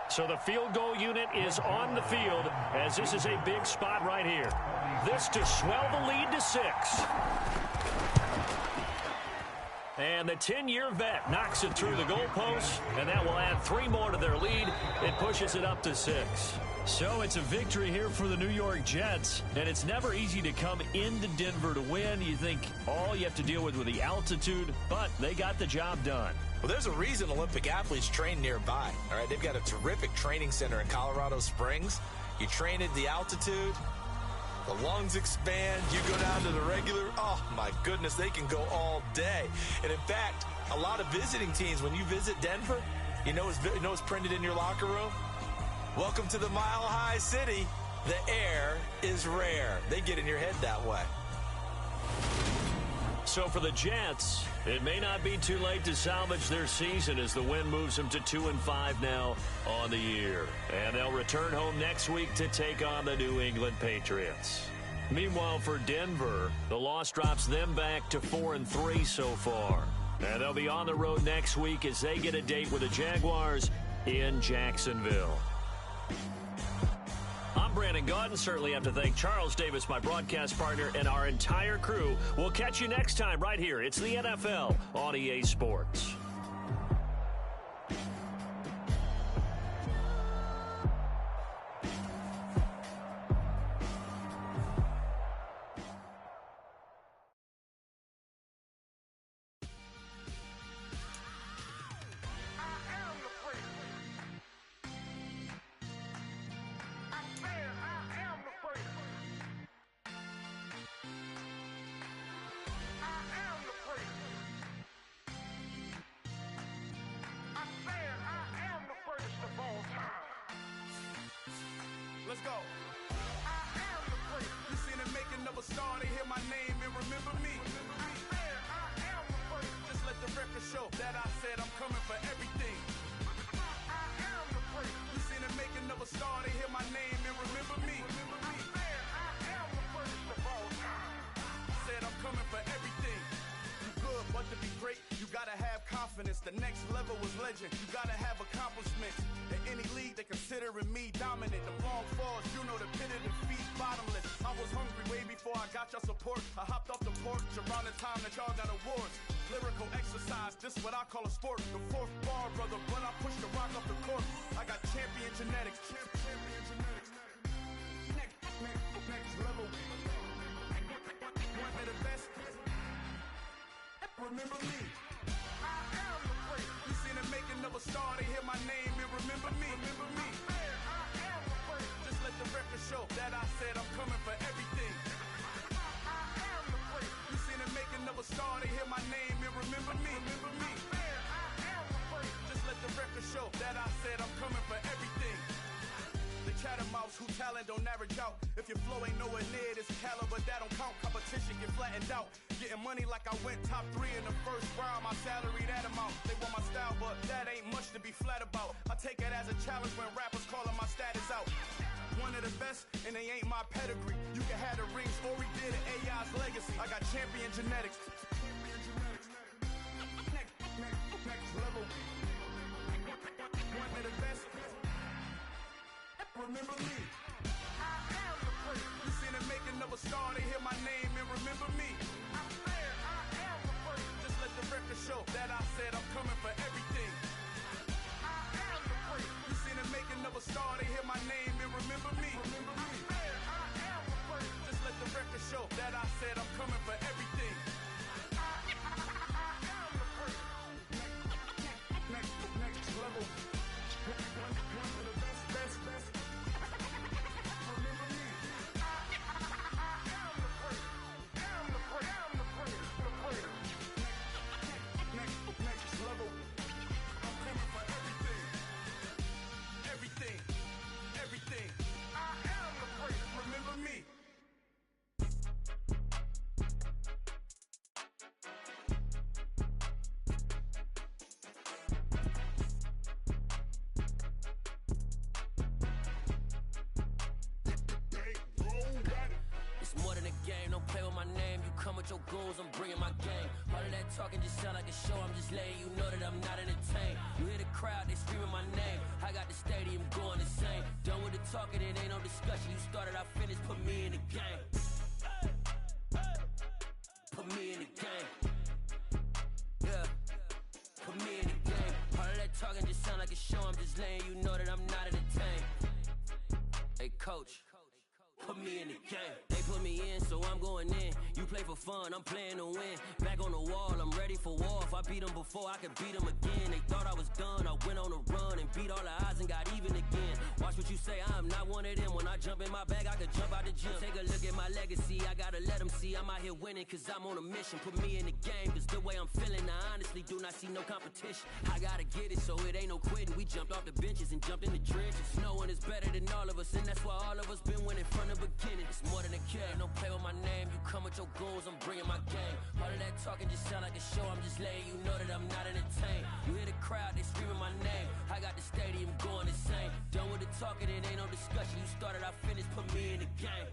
C: So the field goal unit is on the field as this is a big spot right here. This to swell the lead to 6. And the 10-year vet knocks it through the goalpost, and that will add 3 more to their lead. It pushes it up to 6. So it's a victory here for the New York Jets, and it's never easy to come into Denver to win. You think all you have to deal with the altitude, but they got the job done.
D: Well, there's a reason Olympic athletes train nearby. All right, they've got a terrific training center in Colorado Springs. You train at the altitude, the lungs expand, you go down to the regular, oh my goodness, they can go all day. And in fact, a lot of visiting teams, when you visit Denver, you know it's printed in your locker room? Welcome to the Mile High City. The air is rare. They get in your head that way.
C: So for the Jets, it may not be too late to salvage their season as the win moves them to 2-5 now on the year. And they'll return home next week to take on the New England Patriots. Meanwhile, for Denver, the loss drops them back to 4-3 so far. And they'll be on the road next week as they get a date with the Jaguars in Jacksonville. I'm Brandon Gaudin. Certainly have to thank Charles Davis, my broadcast partner, and our entire crew. We'll catch you next time right here. It's the NFL on EA Sports.
B: Let's go. I am the great. You seen the making of a star, they hear my name and remember me. I am the great. Just let the record show that I said I'm coming for everything. I am the great. You seen the making of a star, they hear my name and remember me. I am the greatest of all time. Said I'm coming for everything. You good, but to be great, you gotta have confidence. The next level was legend. You gotta have accomplishments. In any league, they considering me dominant. The long falls, you know the pit of defeat, bottomless. I was hungry way before I got your support. I hopped off the porch around the time that y'all got awards. Lyrical exercise, this what I call a sport. The 4th bar, brother, when I push the rock off the court. I got champion genetics. Champion genetics. Next level. One of the best. Remember me. I am the great. You seen the making of a star, they hear my name and remember me. Remember me. I am the great. Just let the record show that I said I'm coming for everything. I am the great. You seen the making of a star, they hear my name and remember me. Remember me. I am the great. Just let the record show that I said I'm coming for everything. The chattermouths who talent don't average out. If your flow ain't nowhere near this caliber, that don't count. Competition get flattened out. Getting money like I went top 3 in the first round. My salary that amount. They want my style, but that ain't much to be flat about. I take it as a challenge when rappers calling my status out. One of the best, and they ain't my pedigree. You can have the rings, or we did it, AI's legacy. I got champion genetics. Next level. One of the best. Remember me. I am the great. You seen the making of a star, they hear my name and remember me. I am the great. Just let the record show that I said I'm coming for everything. I am the great. You seen the making of a star, they hear my name and remember me. Remember me. I am the great. Just let the record show
G: game, don't play with my name. You come with your goons, I'm bringing my gang. All of that talking just sound like a show, I'm just letting you know that I'm not entertained. You hear the crowd, they screaming my name. I got the stadium going insane. Done with the talking, it ain't no discussion. You started, I finished, put me in the game. Put me in the game. Yeah, put me in the game. All of that talking just sound like a show, I'm just letting you know that I'm not entertained. Hey coach, put me in the game. They put me in, so I'm going in. You play for fun, I'm playing to win. Back on the wall, I'm ready for war. If I beat them before, I could beat them again. They thought I was done, I went on a run and beat all the odds and got even again. Watch what you say, I'm not one of them. When I jump in my bag, I could jump out the gym. Take a look at my legacy, I gotta let them see I'm out here winning, cause I'm on a mission. Put me in the game, cause the way I'm feeling, I honestly do not see no competition. I gotta get it, so it ain't no quitting. We jumped off the benches and jumped in the trenches. No one is better than all of us, and that's why all of us been winning from the beginning. It's more than a game, don't play with my name. You come with your goons, I'm bringing my game. All of that talking just sound like a show, I'm just letting you know that I'm not entertained. You hear the crowd, they screaming my name. I got the stadium going insane. Done with the talking, it ain't no discussion. You started, I finished, put me in the game.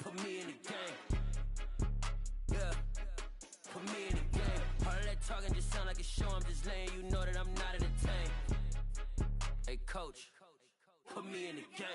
G: Put me in the game. Yeah, put me in the game. All of that talking just sound like a show, I'm just letting you know that I'm not entertained. Hey coach, put me in the game.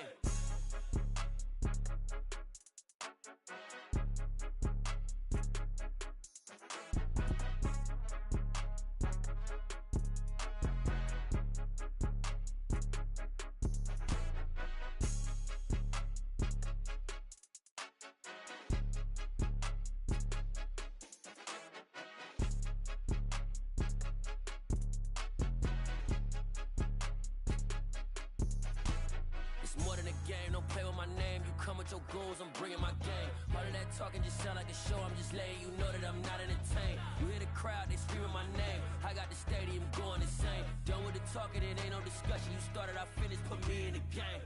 G: It's more than a game, don't play with my name. You come with your goons, I'm bringing my game. All of that talking just sound like a show, I'm just letting you know that I'm not entertained. You hear the crowd, they screaming my name. I got the stadium going insane. Done with the talking, it ain't no discussion. You started, I finished, put me in the game.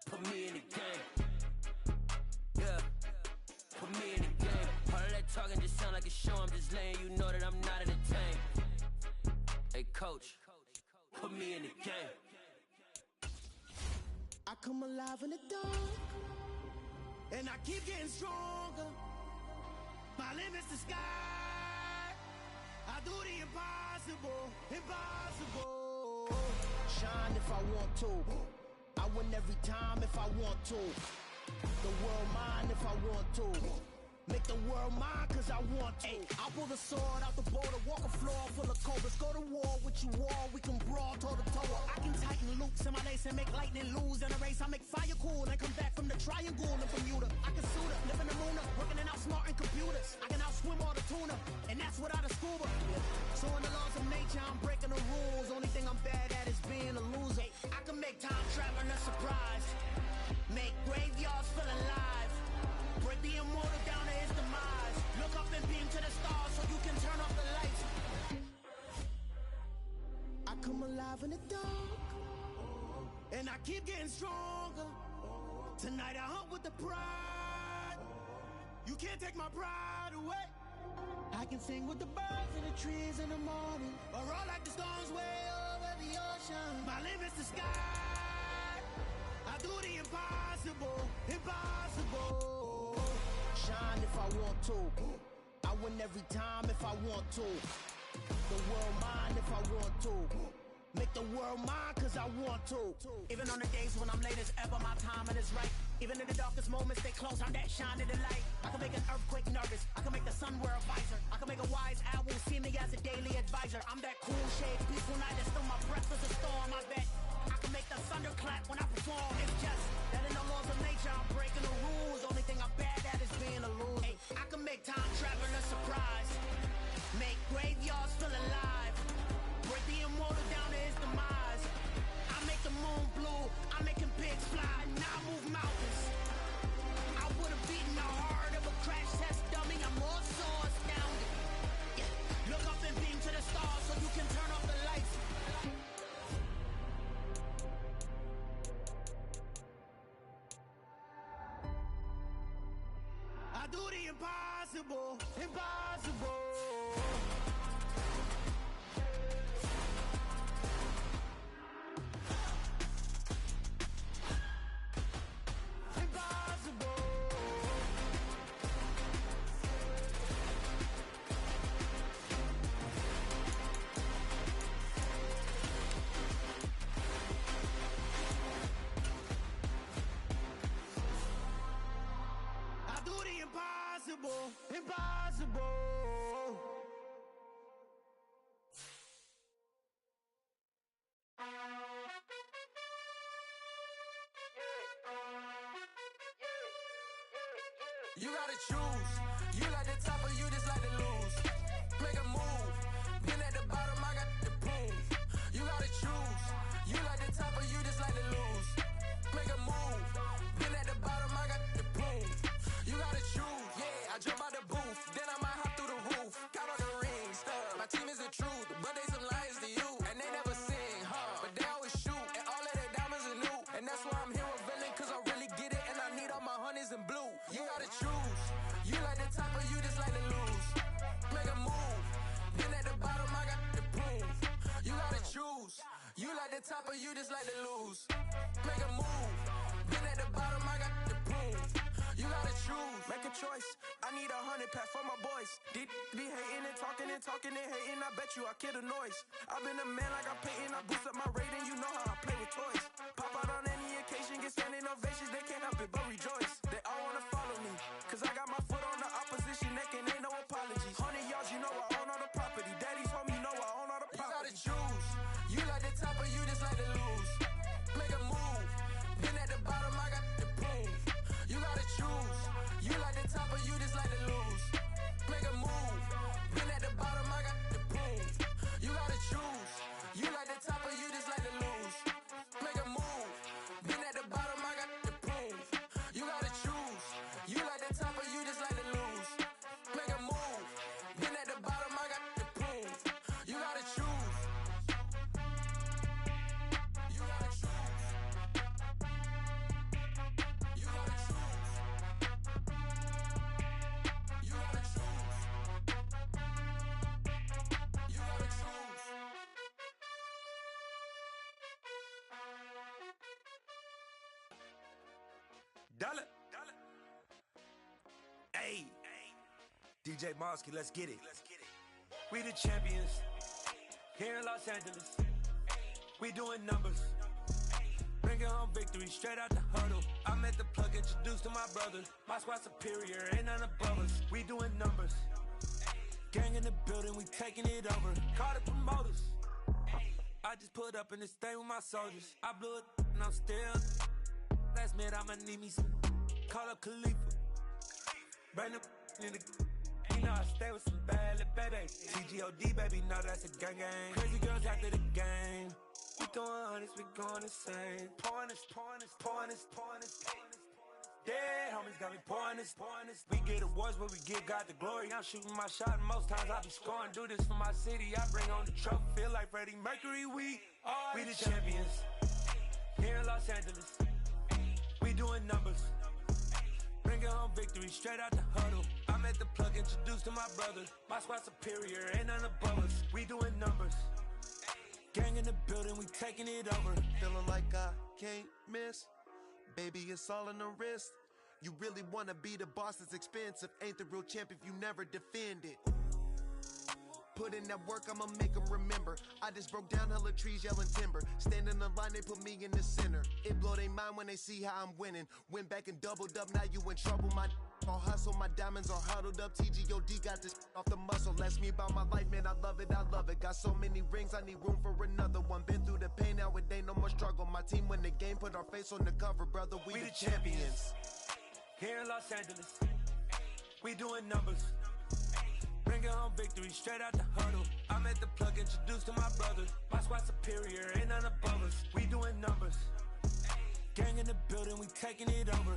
G: Put me in the game. Yeah, put me in the game. All of that talking just sound like a show, I'm just letting you know that I'm not entertained. Hey coach, put me in the game.
B: I come alive in the dark, and I keep getting stronger. My limit's the sky. I do the impossible, impossible. Shine if I want to. I win every time if I want to. The world mine if I want to. Make the world mine cause I want to. I'll pull the sword out the border, walk a floor full of cobras. Go to war with you all, we can brawl toe to toe. I can tighten loops in my lace and make lightning lose in a race. I make fire cool and come back from the triangle in Bermuda. I can suit up, live in the moon, working and outsmarting computers. I can outswim all the tuna, and that's without a scuba. So in the laws of nature, I'm breaking the rules. Only thing I'm bad at is being a loser. I can make time traveling a surprise, make graveyards feel alive, break the immortal down to his demise. Look up and beam to the stars so you can turn off the lights. I come alive in the dark, and I keep getting stronger. Tonight I hunt with the pride. You can't take my pride away. I can sing with the birds and the trees in the morning, or roll like the storms way over the ocean. My limit's the sky. I do the impossible, impossible. Shine if I want to. I win every time if I want to. The world mine if I want to. Make the world mine cause I want to. Even on the days when I'm late as ever, my timing is right. Even in the darkest moments, stay close, I'm that shining the light. I can make an earthquake nervous, I can make the sun wear a visor. I can make a wise owl see me as a daily advisor. I'm that cool shade, peaceful night, that's still my breath is a storm. I bet I can make the thunder clap when I perform. It's just that in the laws of nature, I'm breaking the rules. Only thing I'm bad at is being a loser. I can make time travel a surprise, make graveyards feel alive, break the immortal down to his demise. I make the moon blue, I'm making pigs fly, now I move mountains. I would've beaten the heart of a crash test dummy, I'm more so astounded. Yeah. Look up and beam to the stars so you can turn off the lights. I do the impossible, impossible. impossible. You gotta choose. You like the top or you just like to lose. Make a move. Been at the bottom, I got the proof. You gotta choose. You like the top or you just like to lose. Make a move. Been at the bottom, I got the proof. You gotta choose. Yeah, I jump out the booth, then I might hop through the roof. Count on the rings. My team is the truth, but they some liars to you. And they never sing, but they always shoot. And all of their diamonds are new. And that's why I'm here with villain, cause I really get it. And I need all my honeys in blue. You gotta choose. You like the top or you just like to lose. Make a move. Been at the bottom, I got the proof. You gotta choose. You like the top or you just like to lose. Make a move. Been at the bottom, I got the proof. You gotta choose. Make a choice. I need 100 pack for my boys. Deep be hating and talking and hating. I bet you I kill the noise. I've been a man like I'm Peyton. I boost up my rating. You know how I play with toys. Pop out on any occasion, get standing ovations. They can't help it but rejoice. They all wanna follow me, cause I got my foot on the opposition neck and ain't no apologies. 100 yards, you know I own all the property. Daddy told me, you know I own all the property. You gotta choose. You like the top or you just like to lose. Make a move. Been at the bottom, I got the proof. You gotta choose. You like the top or you just like to lose. Make a move. Been at the bottom, I got the proof. You gotta choose. You like the top or you just like to lose. Make a move. Been at the bottom, I got the proof. You gotta choose. You like the top or you just like to lose. Make a move. Been at the bottom, I got the proof. You gotta choose. You gotta choose. You gotta choose. You gotta choose. You gotta choose.
I: Dollar. Hey. DJ Mosky, let's get it. We the champions. Here in Los Angeles. We doing numbers. Bringing home victory straight out the huddle. I'm at the plug, introduced to my brother. My squad superior, ain't none above us. We doing numbers. Gang in the building, we taking it over. Call the promoters. I just put up in this thing with my soldiers. I blew it and I'm still. Last minute, I'ma need me some. Call up Khalifa. Bring them in the. You know I stay with some bad little baby. TGOD, baby, know that's a gang gang. Crazy girls after the game. We throwing hundreds, we going insane. Pouring this. Dead homies got me pouring this. We get awards, but we give God the glory. I'm shooting my shot, and most times I be scoring. Do this for my city, I bring on the trophy. Feel like Freddie Mercury, we the champions. Here in Los Angeles, we doing numbers. Bringing home victory straight out the huddle. I'm at the plug, introduced to my brother. My squad superior, ain't none above us. We doing numbers. Gang in the building, we taking it over.
J: Feeling like I can't miss. Baby, it's all in the wrist. You really wanna be the boss, it's expensive. Ain't the real champ if you never defend it. Put in that work, I'ma make them remember. I just broke down hella trees, yelling timber. Stand in the line, they put me in the center. It blow their mind when they see how I'm winning. Went back and doubled up, now you in trouble. My all hustle, my diamonds are huddled up. TGOD got this off the muscle. Ask me about my life, man, I love it. Got so many rings, I need room for another one. Been through the pain, now it ain't no more struggle. My team win the game, put our face on the cover, brother. We the champions.
I: Here in Los Angeles, we doing numbers. Bringing home victory straight out the huddle. I'm at the plug, introduced to my brother. My squad superior, ain't none above us. We doing numbers. Gang in the building, we taking it over.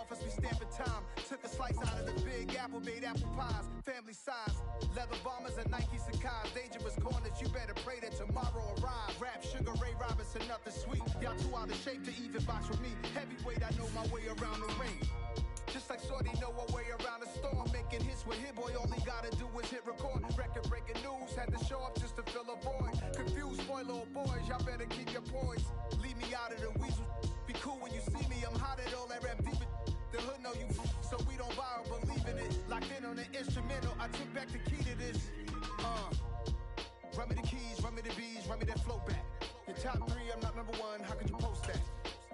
K: office, we stamping time. Took a slice out of the big apple, made apple pies, family size. Leather bombers and Nike Sacai's. Dangerous corners, you better pray that tomorrow arrives. Rap, Sugar Ray Robinson, nothing sweet. Y'all too out of shape to even box with me. Heavyweight, I know my way around the ring. Just like Shorty know her way around the storm. Making hits with Hit Boy, all he gotta do is hit record. Record breaking news, had to show up just to fill a void. Confused boy, little boys, y'all better keep your poise. Leave me out of the weasel. Be cool when you see me, I'm hot at all that rap deep. The hood know you, so we don't buy or believe in it. Locked in on the instrumental, I took back the key to this. Run me the keys, run me the bees, run me that flow back. Your top 3, I'm not number 1, how could you post that?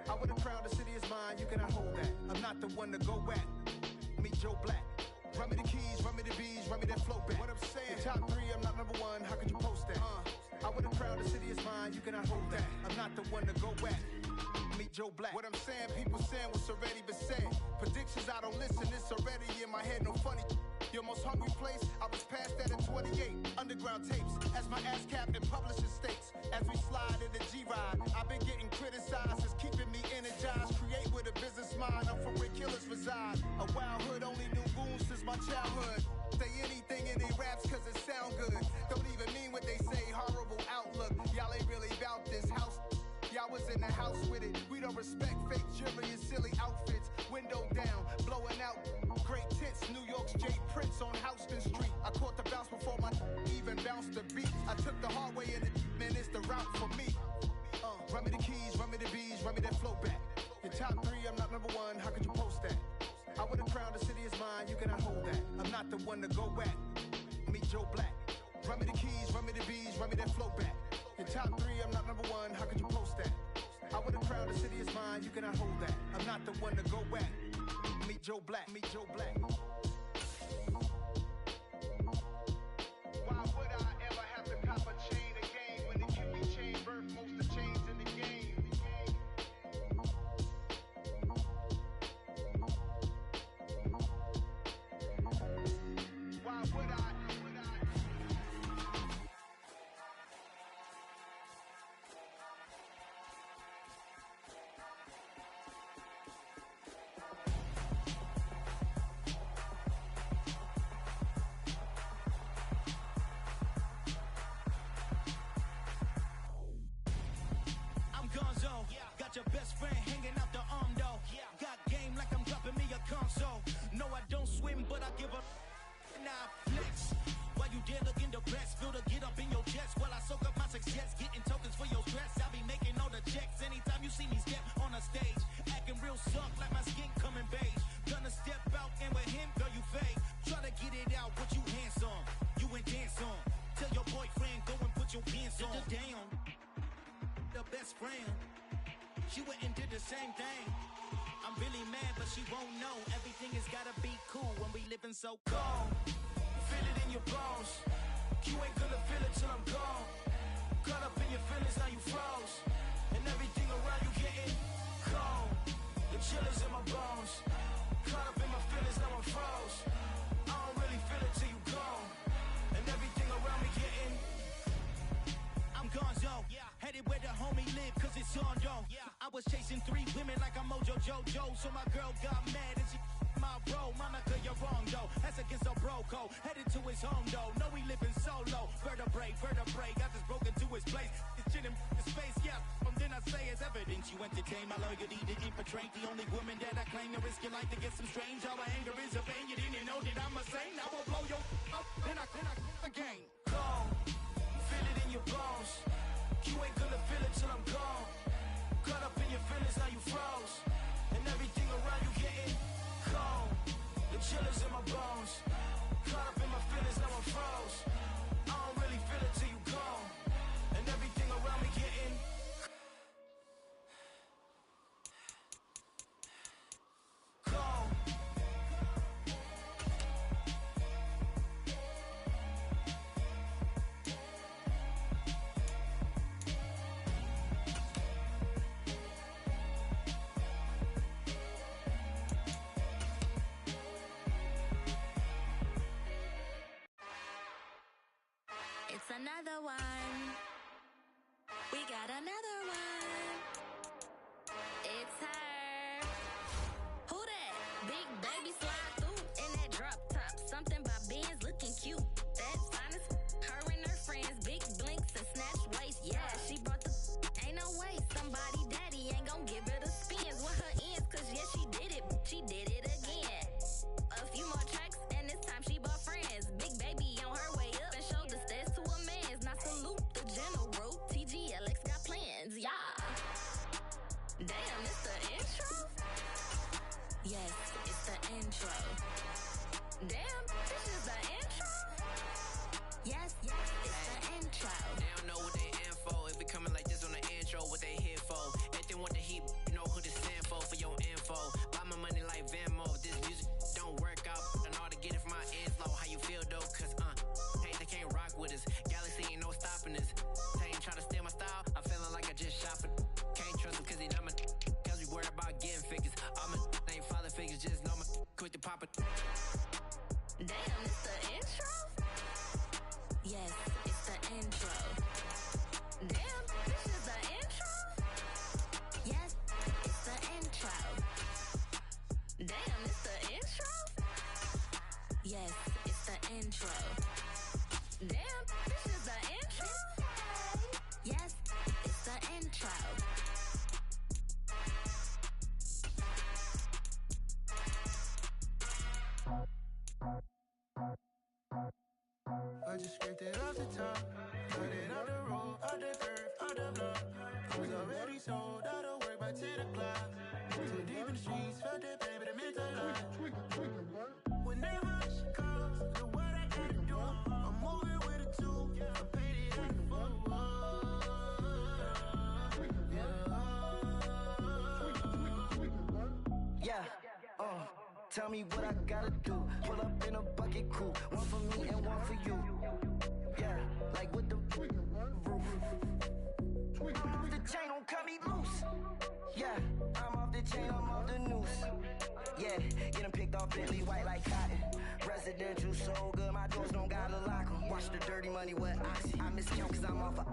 K: I would have crowned the city is mine, you cannot hold that. I'm not the one to go at. Meet Joe Black. Run me the keys, run me the bees, run me that flow back. What I'm saying, top 3, I'm not number 1, how could you post that? I would have crowned the city is mine, you cannot hold that. I'm not the one to go at. Meet Joe Black. What I'm saying, people saying what's already been said. Predictions, I don't listen, it's already in my head, no funny. Your most hungry place, I was past that at 28. Underground tapes, as my ass cap in publishing states. As we slide in the G-Ride, I've been getting criticized, it's keeping me energized. Create with a business mind, I'm from where killers reside. A wild hood, only knew goons since my childhood. Say anything in they raps cause it sound good. Don't even mean what they say, horrible outlook. Y'all ain't really about this house. Y'all was in the house with it. We don't respect fake jewelry and silly outfits. Window down, blowing out great tits. New York's J. Prince on Houston Street. I caught the bounce before my even bounced the beat. I took the hard way and man, it's the route for me. Run me the keys, run me the bees, run me that flow back. Your top 3, I'm not number 1, how could you post that? I would have crowned the city is mine, you cannot hold that. I'm not the one to go at. Meet Joe Black. Run me the keys, run me the bees, run me that flow back. Your top 3, I'm not number 1, how could you post that? I would have crowned the city is mine, you cannot hold that. I'm not the one to go at. Meet Joe Black, meet Joe Black. Why would I ever have to cop a chain again when the QB chain birthed most of the chains in the game? Why would I?
B: Got your best friend hanging out the arm though. Got game like I'm dropping me a console. No, I don't swim, but I give a nah flex. While you there looking depressed, feel the get up in your chest while I soak up my success, getting tokens for your stress. I be making all the checks anytime you see me step on a stage, acting real soft like my skin coming beige. Gonna step out and with him, girl, you fake. Try to get it out, but you handsome. You ain't dance on. Tell your boyfriend go and put your pants on. Down. The best friend. She went and did the same thing. I'm really mad, but she won't know. Everything has gotta be cool when we living so cold. Feel it in your bones. You ain't gonna feel it till I'm gone. Caught up in your feelings, now you froze. And everything around you getting cold. The chillers in my bones. Caught up in my feelings, now I'm froze. I don't really feel it till you gone. And everything around me getting I'm gonzo. Headed where the homie live, cause it's on though. I was chasing 3 women like I'm Mojo Jojo. So my girl got mad and she my bro. Monica, you're wrong though. That's against a bro code. Headed to his home though. No, we living solo. Vertebrae. I just broke into his place. It's shit in his face, yeah. From then I say it's evidence. You entertain my loyalty to infiltrate. The only woman that I claim to risk your life to get some strange. All my anger is a pain. You didn't know that I'm a saint. I will blow your up. Then I again. Cold. Feel it in your bones. You ain't gonna feel it till I'm gone. Caught up in your feelings, now you froze. And everything around you getting cold. The chillers in my bones. Caught up in my feelings, now I'm froze. I don't really feel it till you gone. And everything around me getting cold.
F: It's another one. We got another one. It's her. Who that? Damn, it's the intro? Yes, it's the intro. Damn, this is the intro? Yes, it's the intro. Damn, it's the intro? Yes, it's the intro. Damn, this is the intro? Yes, it's the intro.
B: I just scraped it off the top, cut it out the road, out the curve, out the block. I was already sold, out of work by 10 o'clock. Too deep in the streets, felt that baby, that meant a lot. Whenever she calls, the what I gotta do, I'm moving with a two, I paid it out the full.
L: Yeah, tell me what I gotta do. Pull up in a bucket crew, one for me and one for you. Yeah, like with the roof. I'm off the chain, don't cut me loose. Yeah, I'm off the chain, I'm off the noose. Yeah, get them picked off Bentley white like cotton. Residential so good, my doors don't gotta lock 'em. Watch the dirty money with Oxy. I miscount cause I'm off a...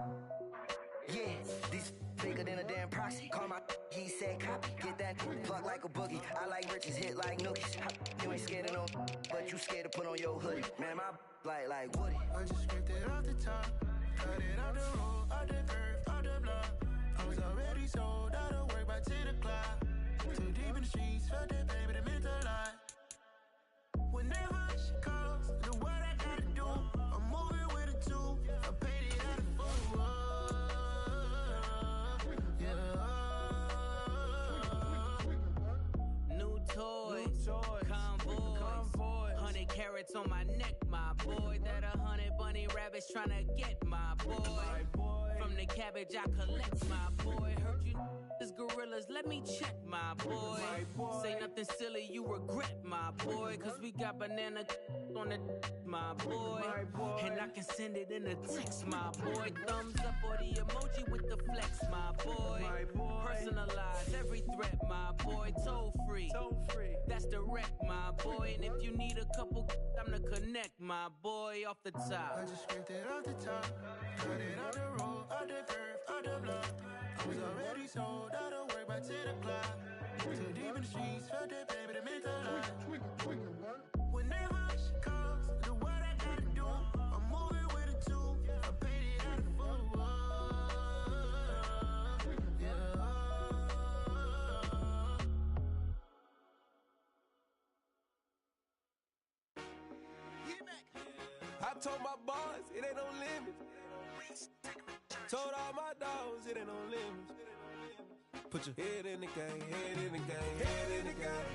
L: Yeah, these bigger than a damn proxy. Call my he said copy. Get that plug like a boogie. I like riches, hit like nookies. You ain't scared of no, but you scared to put on your hoodie. Man, my like Woody.
B: I just scraped it off the top, cut it out the road, out the curve, out the block. I was already sold, out of work by 10 o'clock. Too deep in the streets, felt that baby, that meant a lot. Whenever she calls, the what I gotta do, I'm moving with a two, I paid it out the full.
G: New toys, convoy, 100 carats on my neck, my boy. That 100 bunny rabbits tryna get my boy. From the cabbage I collect, my boy. Heard you is gorillas, let me check, my boy. Say nothing silly, you regret, my boy. Cause we got banana on the my boy. And I can send it in a text, my boy. Thumbs up or the emoji with the flex, my boy. Personalize every threat, my boy. Toll free, that's direct, my boy. And if you need a couple, I'm to connect, my boy. Off the top,
B: I just scraped it off the top, cut it out the road, out the curve, out the block. I was already sold, out of work by 10 o'clock. Too deep in the streets, felt that baby, that meant a lot. Whenever she calls, the what I gotta do, I'm moving with a two, I paid it out the full.
I: I told my boys it ain't no limits. Told all my dogs it ain't no limits. Put your head in the game, head in the game, head in the game.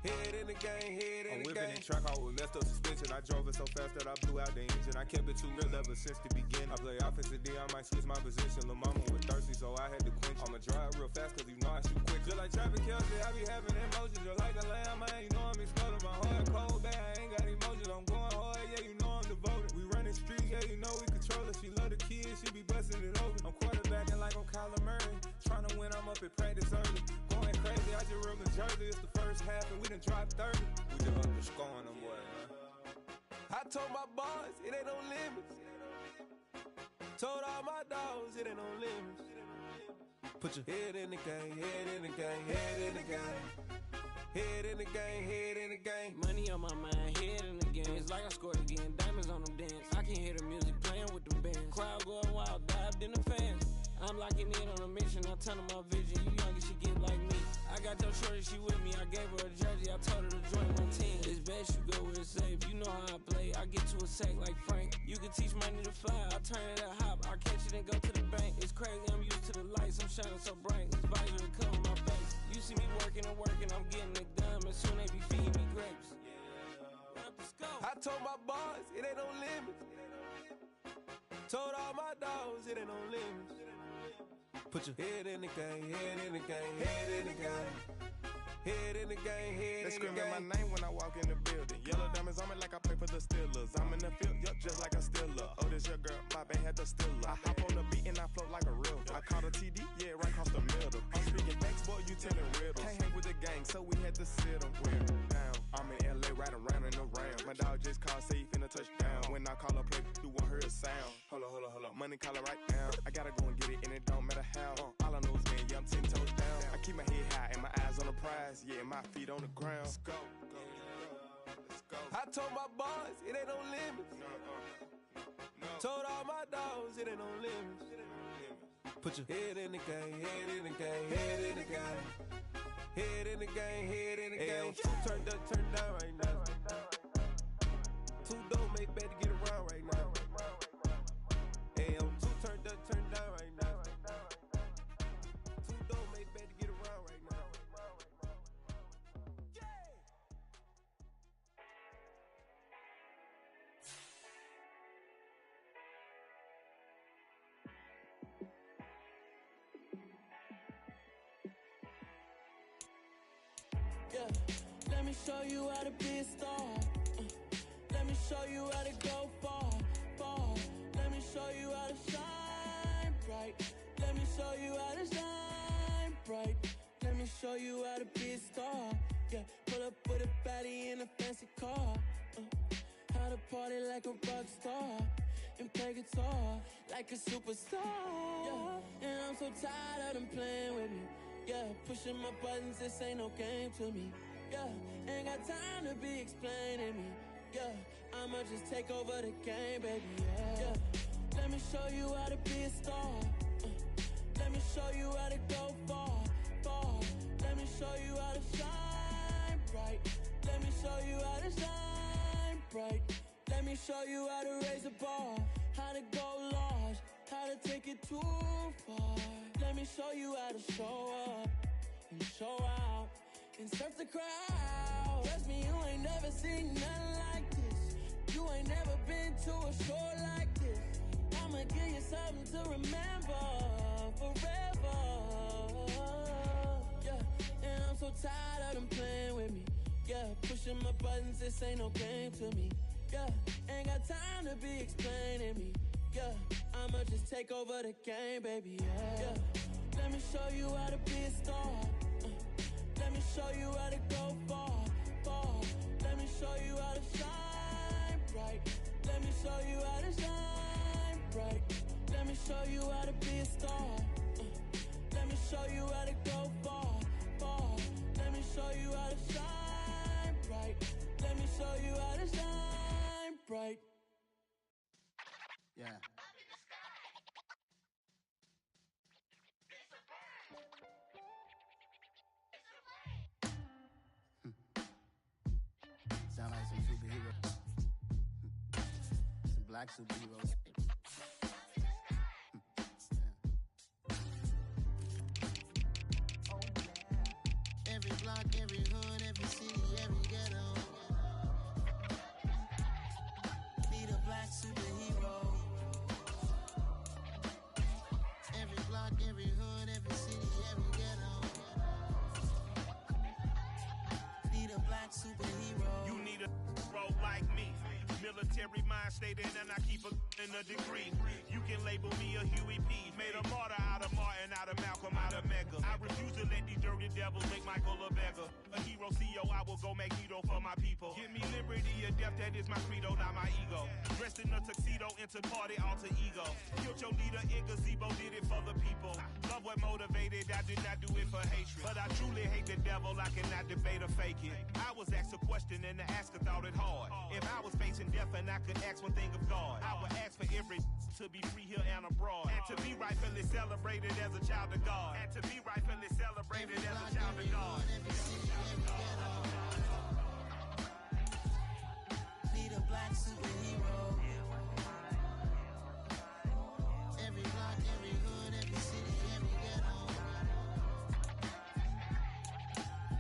I: Head in the game, head in the game. I'm whipping the track out with messed up suspension. I drove it so fast that I blew out the engine. I kept it too real ever since the beginning. I play offensive D, I might switch my position. Lil' mama was thirsty, so I had to quench. I'ma drive real fast cause you know I shoot quick. Just like Travis Kelce, I be having emotions. Just like a lamb, man, you know I'm exploding. My heart cold, bad, I ain't got emotions. I'm going hard, yeah, you know I'm devoted. We running streets, yeah, you know we control it. She love the kids, she be busting it over. I'm quarterbacking like I'm Kyler Murray. Trying to win, I'm up at practice early. Going crazy, I just ripped the jersey. It's the first half and we done dropped 30. We just underscoring them, boy. I told my boys it ain't no limits. Told all my dogs it ain't no limits. Put your head in the game, head in the game, head in the game. Head in the game, head in the game.
M: Money on my mind, head in the game. It's like I scored again, diamonds on them dance. I can hear the music playing with them bands. Crowd going wild, dived in the fans. I'm locking in on a mission, I tell them my vision. You young, you should get like me. I got your shorty, she with me. I gave her a jersey, I told her to join my team. It's best you go where it's safe. You know how I play, I get to a sack like Frank. You can teach money to fly, I turn it a hop. I catch it and go to the bank. It's crazy, I'm used to the lights, I'm shining so bright. This visor to cover my face. You see me working and working, I'm getting it done. And soon they be feeding me grapes.
I: I told my boys it ain't no limits. Told all my dogs it ain't no limits. Put your head in the game, head in the game, head in the game. Head in the game, head in the game. They screaming my name when I walk in the building. Yellow diamonds on me like I play for the Steelers. I'm in the field, yup, just like a Steeler. Oh, this your girl, my band had the Steeler. I hop on the beat and I float like a river. I caught a TD, yeah, right across the middle. I'm speaking facts, boy, you telling riddles. Can't hang with the gang, so we had to sit them. We're down. I'm in LA, riding around in the Ram. My
N: car, say he finna touchdown. When I call her play, you won't hear a sound. Hold up, money call her right now. I gotta go and get it, and it don't matter how. All I know is, man, yeah, I'm 10 toes down. I keep my head high and my eyes on the prize. Yeah, and my feet on the ground. Let's go. I told my boys, it ain't no limits. Told all my dogs, it ain't no limits. Put your head in the game, head in the game, head in the game. Head in the game, head in the game. Two turned up, turned down right now. Two don't make bad to get around right now. Hey, two turned up, turned down right now. Two don't make bad to get around right now.
M: Yeah, let me show you how to be a star. Let me show you how to go far, far. Let me show you how to shine bright. Let me show you how to shine bright. Let me show you how to be a star. Yeah, pull up with a baddie in a fancy car. How to party like a rock star and play guitar like a superstar. Yeah, and I'm so tired of them playing with me. Yeah, pushing my buttons, this ain't no game to me. Yeah, ain't got time to be explaining me. Yeah, I'ma just take over the game, baby. Yeah, let me show you how to be a star. Let me show you how to go far, far. Let me show you how to shine bright. Let me show you how to shine bright. Let me show you how to raise the bar, how to go large, how to take it too far. Let me show you how to show up and show out and surf the crowd. Trust me, you ain't never seen nothing like this. You ain't never been to a show like this. I'ma give you something to remember forever. Yeah, and I'm so tired of them playing with me. Yeah, pushing my buttons, this ain't no game to me. Yeah, ain't got time to be explaining me. Yeah, I'ma just take over the game, baby. Yeah, let me show you how to be a star. Let me show you how to go far, far. Let me show you how to shine bright. Let me show you how to shine bright. Let me show you how to be a star. Let me show you how to go far, far. Let me show you how to shine bright. Let me show you how to shine bright.
K: Yeah. Sound like some superheroes. Some black superheroes. Every block, every hood, every city, every ghetto. Need a black superhero. Every block, every hood, every city, every ghetto. Need a black superhero.
O: You need a hero like me. Military mind stated, and I keep in a degree. You can label me a Huey P. Made a martyr out of Martin, out of Malcolm, out of Mega. I refuse to let these dirty devils make Michael a beggar. A hero CEO, I will go Magneto for my people. Give me liberty or death, that is my credo, not my ego. Dressed in a tuxedo, into party, alter ego. Killed your leader, in gazebo, did it for the people. Love what motivated, I did not do it for hatred. But I truly hate the devil, I cannot debate or fake it. I was asked a question and the asker thought it hard. If I was facing death and I could ask one thing of God, I would ask for every to be free here and abroad, and to be rightfully celebrated as a child of God, and to be rightfully celebrated as a child of God.
K: Need a black superhero. Every block, every hood, every city, every ghetto.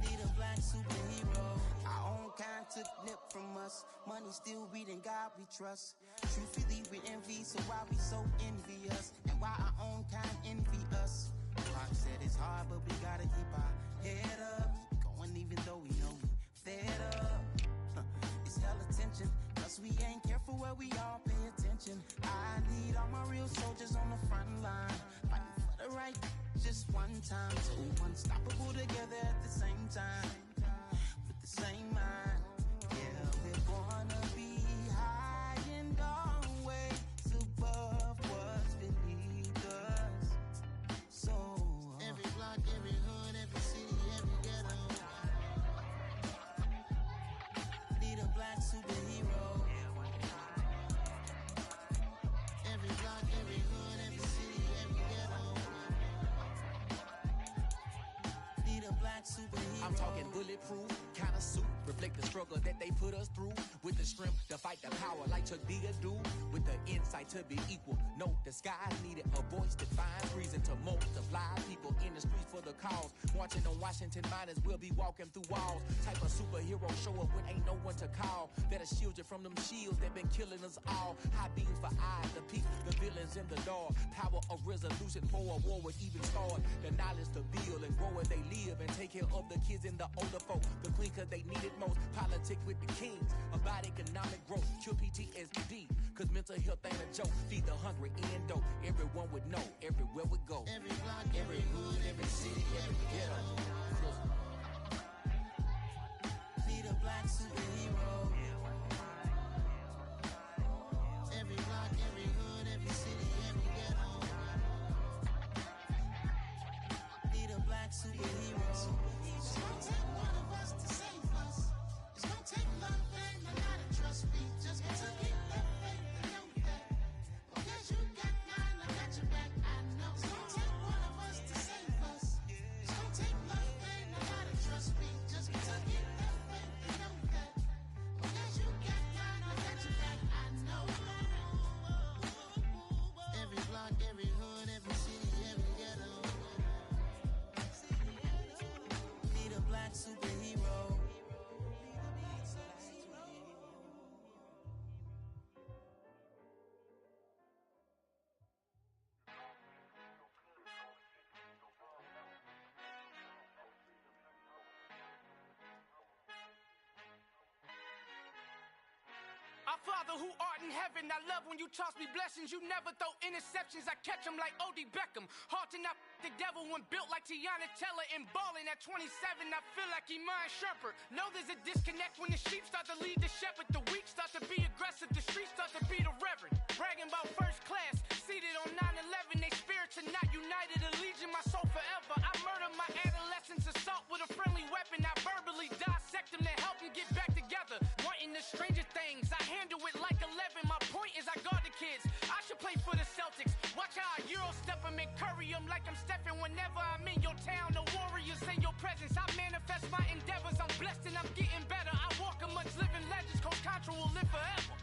K: Need a black superhero. Our own kind took nip from us. Money still reading God we trust. Truthfully we envy, so why we so envious? And why our own kind envy us? Rock said it's hard, but we gotta keep our head up. Going even though we know we fed up. It's hell attention, cause we ain't careful where we all pay attention. I need all my real soldiers on the front line, fighting for the right just one time. So unstoppable together at the same time, with the same mind. Yeah, we're gonna be
P: I'm talking bulletproof, kind of suit, reflect the struggle that they put us through. With the strength to fight the power like Chuck D do. With the insight to be equal, no disguise needed. A voice that finds reason to multiply. People in the streets for the cause. Marching on Washington, might as well be walking through walls. Type of superhero show up when ain't no one to call. That'll shield you from them shields that been killing us all. High beams for eyes to peek the villains in the door. Power of resolution for a war would even start. The knowledge to build and grow where they live and take care of the kids and the older folk. The clean cause they need it most. Politic with the kings about economic growth. Cure PTSD cause mental health ain't a joke. Feed the hungry and dope. Everyone would know everywhere we go.
A: Every block, every hood, every city, every ghetto. Need a black superhero. Every block, every hood, every city, every ghetto. Need a black superhero. It's gonna take one of us to save us. It's gonna take love and a lot of trust. We just got to keep that faith and know that. Because you got mine, I got your back. I know. It's gonna take one of us to save us. It's gonna take love and a lot of trust. We just got to keep that faith and know that. Because you got mine, I got your back. I know. Every block, every hood, every city, every ghetto. Need a black superhero.
Q: Our Father who art in heaven, I love when you toss me blessings. You never throw interceptions, I catch them like O.D. Beckham. Hard to not the devil when built like Tiana Teller and balling at 27. I feel like Iman Shumpert. Know there's a disconnect when the sheep start to lead the shepherd. The weak start to be aggressive, the streets start to be the reverend. Bragging about first class, seated on 9/11. They spirits are not united, a legion, my soul forever. I murder my adolescence, assault with a friendly weapon. I verbally dissect them to help them get back together. Wanting the stranger things, I handle it like 11. My point is I guard the kids. I should play for the Celtics. Watch how I Euro step them and curry them like I'm stepping. Whenever I'm in your town, the warriors in your presence. I manifest my endeavors. I'm blessed and I'm getting better. I walk amongst living legends. Coach Contra will live forever.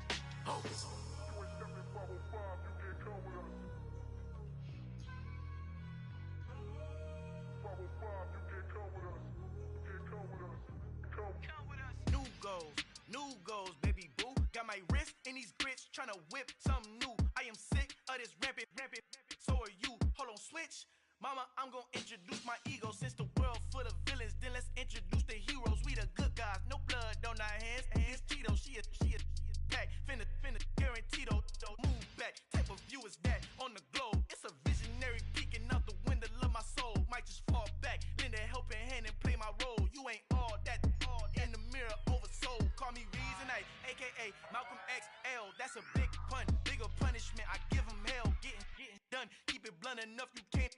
Q: Oh.
R: New goals, baby boo. Got my wrist in these grits, tryna whip something new. I am sick of this rampant. So are you. Hold on, switch. Mama, I'm gonna introduce my ego. Since the world full of villains, then let's introduce the heroes. We the good guys, no blood on our hands. Hands Tito, she a back. Finna, guaranteed. Move back. Type of view is that on the globe? It's a visionary peeking out the window of my soul. Might just fall back, lend a helping hand and play my role. You ain't all that. In the mirror, oversold. Call me Reasonite, aka Malcolm XL. That's a big pun, bigger punishment. I give him hell, getting done. Keep it blunt enough, you can't.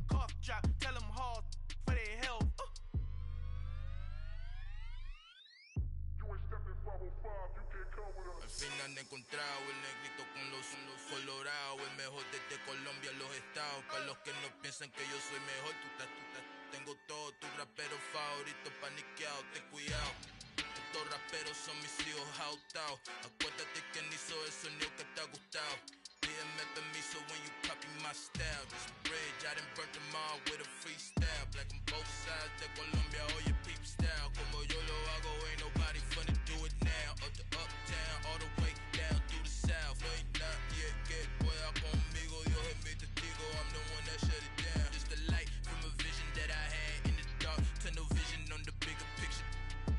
R: Cough drop, tell them hard for their health.
S: Al fin han encontrado el negrito con los colorados, el mejor desde Colombia, los estados. Para los que no piensan que yo soy mejor, tengo todo, tu rapero favorito paniqueado, ten cuidado. Estos raperos son mis hijos jautados. Acuérdate que ni hizo el sonido que te ha gustado. Pídeme permiso when you copy my style. This bridge, I done burnt them all with a freestyle. Black on both sides de Colombia, oye peep style. Como yo lo hago, ain't nobody finna do it now. Up to uptown, all the way down through the south. No hay nadie que pueda conmigo, Dios es mi testigo. I'm the one that shut it down. Just the light from a vision that I had in the dark. Tunnel vision on the bigger picture.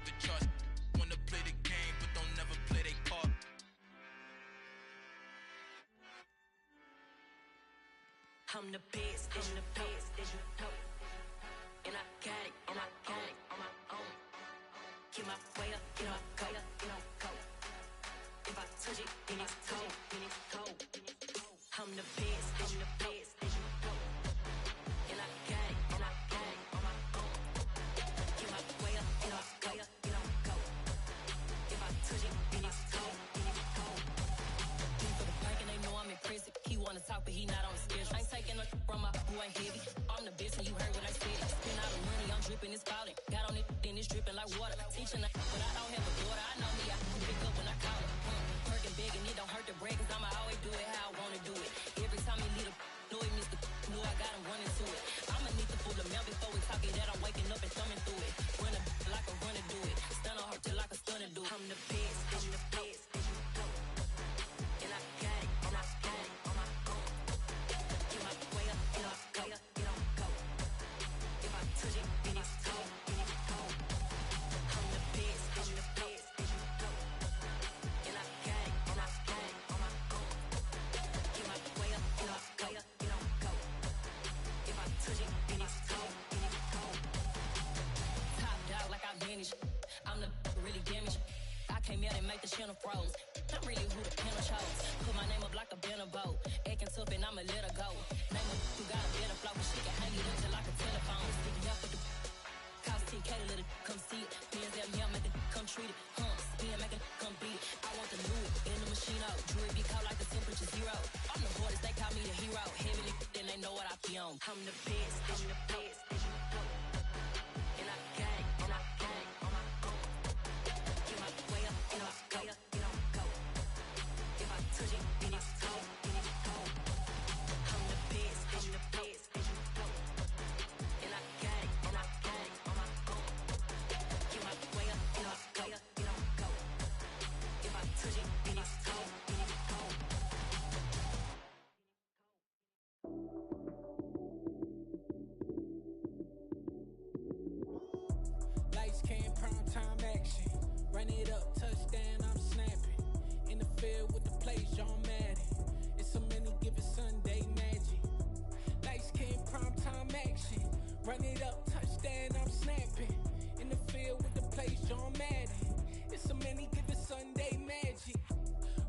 S: The charts wanna play the game, but don't never play their part.
T: I'm the best, and you know. And I got it, and I got it on my own. Get my way up, get my go, go. If I touch it, then it's cold, I'm the best, and you know. And I got it, and I got it on my own. Get my way up, get my go. If I touch it, then it's cold, For the bank and they know I'm in prison. He wanna talk, but he not on the schedule. I ain't taking a from my boy heavy. I'm the best and you heard what I said. Spend all the money, I'm dripping and it's falling. Got on it, then it's dripping like water. Teaching her, but I don't have a daughter. I know me, I can pick up when I call her. Perking big and it don't hurt the bread, cause I'ma always do it how I wanna do it. Every time he lead a know he missed the knew I got him running to it. I'ma need the full amount before we talk it that I'm waking up and thumbing through it. Run a like a runner do it. Stun on her till like a stunner do it. I'm the best, I'm the best. And I got it, and I got it on my own. Get my way up, get up, go, get on go. If I touch it, then it's cold, then it's cold. I'm the best, I'm the best. And I got it, and I got it on my own. Get my way up, get up, go, get on go. If I touch it, then it's cold, then it's cold. Top dog like I vanished. I'm the really damaged. I came out and make the channel froze. I'm really who the panel chose. Put my name up like a banner boat. Acting tough and I'ma let her go. Name her who got a better flow, but she can hang it up just like a telephone. Sticking up with the cost 10K to let it come see it. Bands out here, make it come treat it. Spin, make it come beat it. I want the Louis in the machine out. Jewelry be cold like the temperature zero. I'm the hardest, they call me the hero. Heavily, then they know what I be on. I'm the best, I'm the best. And I got it, and I got it on my own. Get my way up, get up, go, get on go. If I touch it, then it's cold, then it's cold. I'm the best, I'm the best. And I got it, and I got it on my own. Get my way up, get up, go, get on go. If I touch it, then it's cold, then it's cold.
M: Lights came, prime time action. Run it up, touchdown, I'm snapping. In the field with the plays, John Madden. It's a many given Sunday magic. Lights came, prime time action. Run it up, touchdown, I'm snapping. In the field with the plays, John Madden. It's a many given Sunday magic.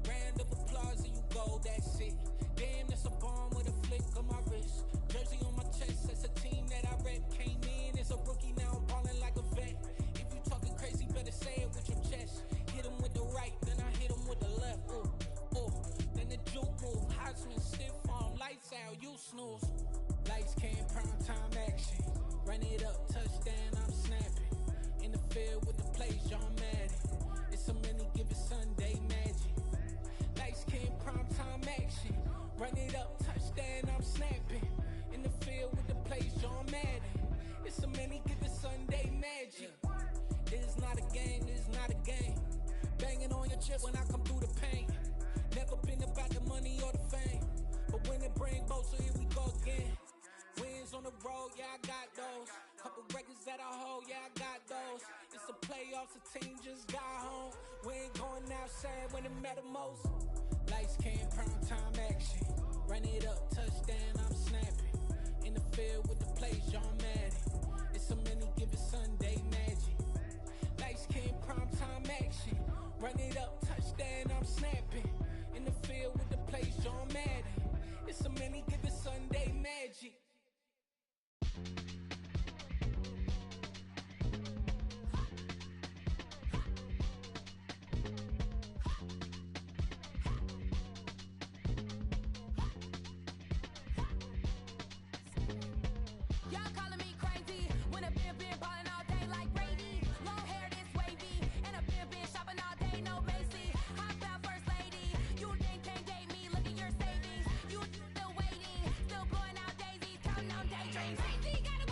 M: Round of applause and you go, that's it. Damn, that's a bomb with a flick on my wrist. Jersey on my chest, that's a team that I rep. Came in as a rookie, now I'm ballin' like a vet. If you talking crazy, better say it with your chest. Hit him with the right, then I hit him with the left. Ooh, ooh, then the juke move. Heisman stiff arm, lights out, you snooze. Lights came, prime time action. Run it up, touchdown, I'm snapping. In the field with the plays, John Madden. It's a many given Sunday magic. Lights came, prime time action. Run it up, touchdown, I'm snapping. In the field with the plays, John Madden. It's a many given Sunday magic. This is not a game, this is not a game. Banging on your chest when I come through the pain. Never been about the money or the fame. But when it bring both, so here we go again. Wins on the road, yeah, I got those. Couple records that I hold, yeah, I got those. It's the playoffs, the team just got home. We ain't going outside when it matter most. Lights came, prime time action. Run it up, touchdown, I'm snapping. In the field with the plays, John Madden. It's a many given Sunday magic. Lights came, prime time action. Run it up, touchdown, I'm snapping. In the field with the plays, John Madden. It's a many given Sunday magic.
F: Y'all calling me crazy when a been ballin' all day like Brady. Long hair this wavy, and a been shopping all day, no Macy. Hop out first lady, you think can't date me? Look at your savings, you still waiting, still blowing out daisies, counting on daydreams. Crazy, gotta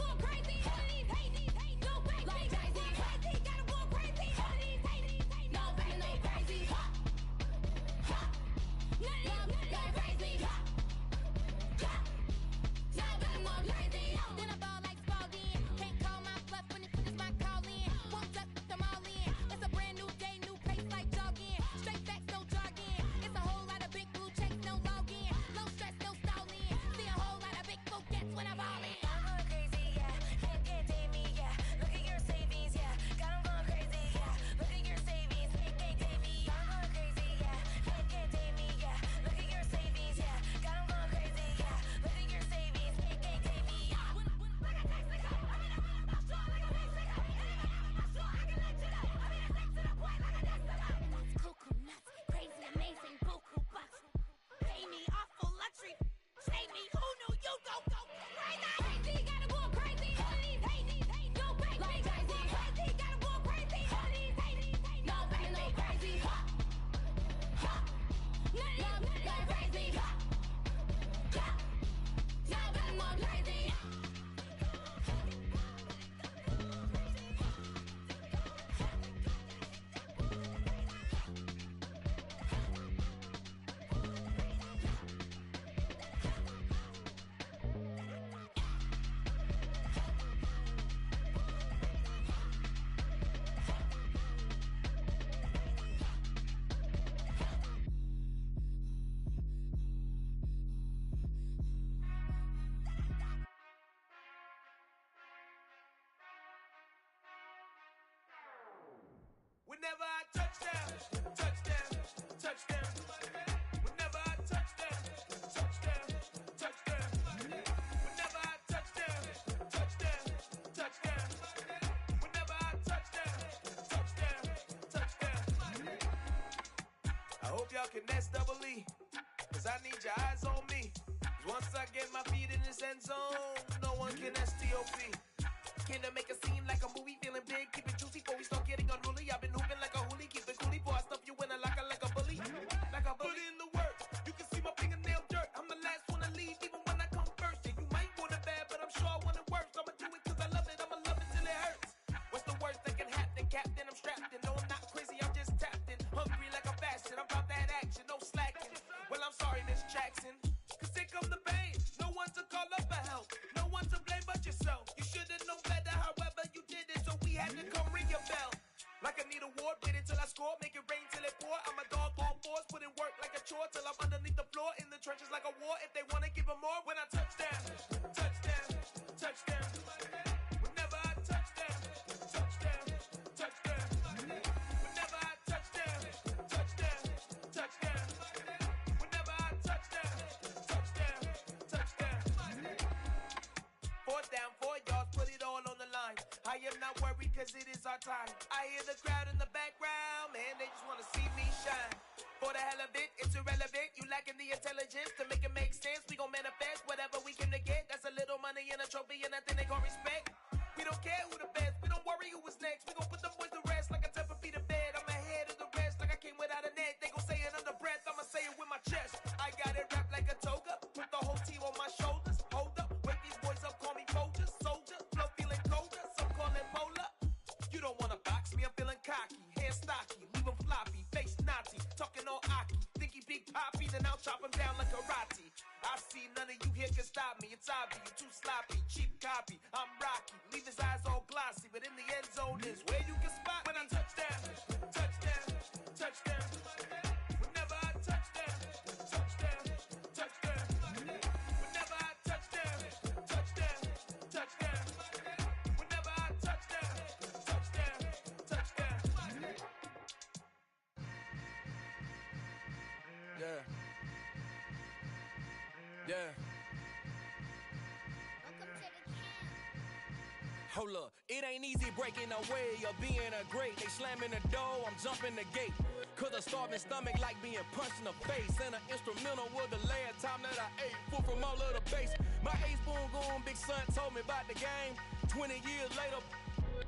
R: y'all can nest double E. Cause I need your eyes on me. Cause once I get my feet in this end zone, no one can STOP. Can I make a scene like a movie? Feeling big, keep it juicy before we start getting unruly. I've been hooping like a hoolie, keep it coolie before I stuff you in a locker like a bully. Like a bully. Put in the work, you can see my fingernail dirt. I'm the last one to leave, even when I come first. And you might want it bad, but I'm sure I want it worse. I'ma do it cause I love it, I'ma love it till it hurts. What's the worst that can happen, Captain? I'm strapped in, no I'm not crazy, I'm just tapped in. Hungry like a fashion, I'm about that action, no slacking. Well I'm sorry, Miss Jackson, cause here come the pain. No one to call up for help, no one to blame but yourself. You should've known better, however you did it, so we had to come ring your bell. Like I need a award, wait until I score, make it rain till it pour. I'm a dog on force, put in work like a chore till I'm underneath the floor, in the trenches like a war. If they wanna give them more, when I touch down, touchdown, touchdown. Whenever I touch down, touchdown, touchdown. Whenever I touch down, touchdown, touchdown. Whenever I touch down, touchdown, touchdown. 4th down, 4 yards, put it all on the line. I am not worried cause it is our time. I hear the crowd in the background, man, they just wanna see me shine. For the hell of it, it's irrelevant. You lacking the intelligence to make it make sense. We gon' manifest whatever we came to get. That's a little money and a trophy and nothing they gon' respect. We don't care who the best, we don't worry who was next. We gon' put them boys to rest like a 10 feet of bed. I'm ahead of the rest like I came without a net. They gon' say it under breath, I'ma say it with my chest. I got it wrapped like a toga, put the whole team on my shoulders. Hold up, wake these boys up, call me Folger, soldier. Flow feeling colder, some call it polar. You don't wanna box me, I'm feeling cocky. Hair stocky, leave him floppy, face naughty. Talking all aki, think he big poppy, then I'll chop him down like karate. I see none of you here can stop me. It's obvious, you too sloppy, cheap copy. I'm Rocky, leave his eyes all glossy, but in the end zone is where you can spot when I touch down, touchdown, touchdown. Whenever I touch down, touchdown, touchdown. Whenever I touch down, touchdown, touchdown. Whenever I touch down, touchdown, touchdown.
P: Yeah. Yeah. Hold up, it ain't easy breaking away or being a great. They slamming the door, I'm jumping the gate. Cause a starving stomach like being punched in the face. And an instrumental was the last time that I ate food from all of the base. My ace spoon goon, big son told me about the game. 20 years later,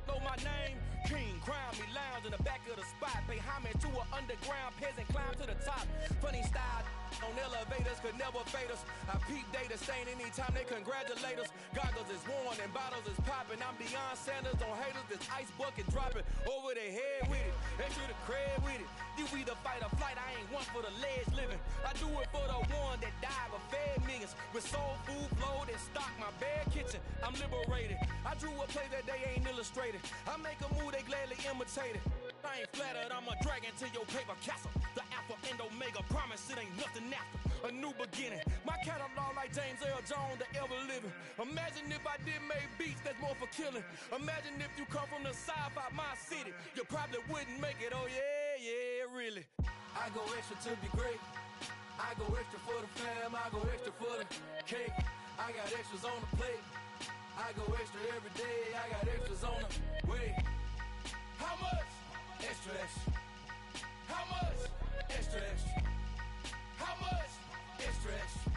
P: know my name. King, crown me, lounge in the back of the spot. Pay homage to an underground peasant, climb to the top. Funny style on elevators could never fade us. I peep data stain anytime they congratulate us. Goggles is worn and bottles is popping. I'm beyond Sanders on haters, this ice bucket dropping over their head with it. Extra the cred with it. You either fight or flight, I ain't one for the ledge living. I do it for the one that died but fed millions. With soul food flowed and stocked my bare kitchen. I'm liberated. I drew a play that they ain't illustrated. I make a move, they gladly imitate it. I ain't flattered, I'm a dragon to your paper castle. The Alpha and Omega, promise it ain't nothing after. A new beginning. My catalog like James L. Jones, the ever living. Imagine if I did make beats that's more for killing. Imagine if you come from the south out my city. You probably wouldn't make it, oh yeah, yeah, really. I go extra to be great. I go extra for the fam, I go extra for the cake. I got extras on the plate. I go extra every day, I got extras on the way. How much? Extra, extra. How much? Extra, extra. How much? Extra, extra.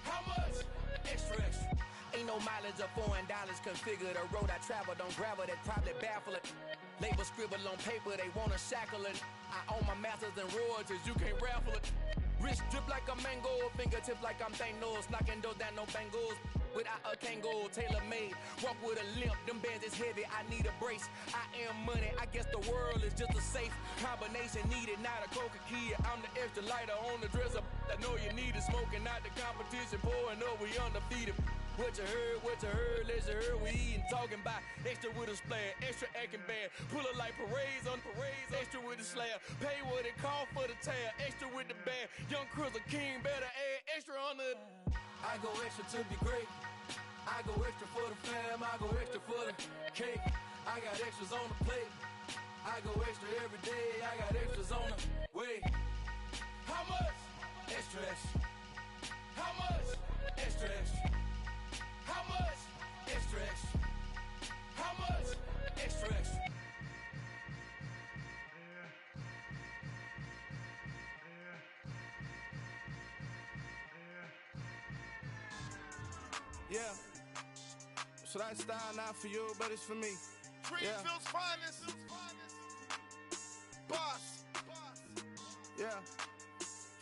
P: How much? Extra, extra. Ain't no mileage of $4 configure the road I travel. Don't gravel that probably baffle it. Label scribble on paper, they wanna shackle it. I own my masters and royalties, you can't raffle it. Wrist drip like a mango, fingertips like I'm Thanos. Knocking doors down, no bangles. Without a Kango, tailor-made. Walk with a limp, them bands is heavy, I need a brace. I am money, I guess the world is just a safe combination needed, not a coca key. I'm the extra lighter on the dresser. I know you need it, smoking out the competition, pouring up, we undefeated. What you heard, let you heard, we eatin', talking about extra with a splash, extra acting bad. Pull it like parades on parades, extra with the slab. Pay what it cost for the tab, extra with the bag. Young Cruiser King, better add extra on the. I go extra to be great. I go extra for the fam, I go extra for the cake. I got extras on the plate. I go extra every day, I got extras on the way. How much? Extra, extra. How much? Extra, extra. How much? Extra, extra. How much? Extra, extra.
R: So that style not for you, but it's for me.
A: Greenville's finest. Boss.
R: Yeah.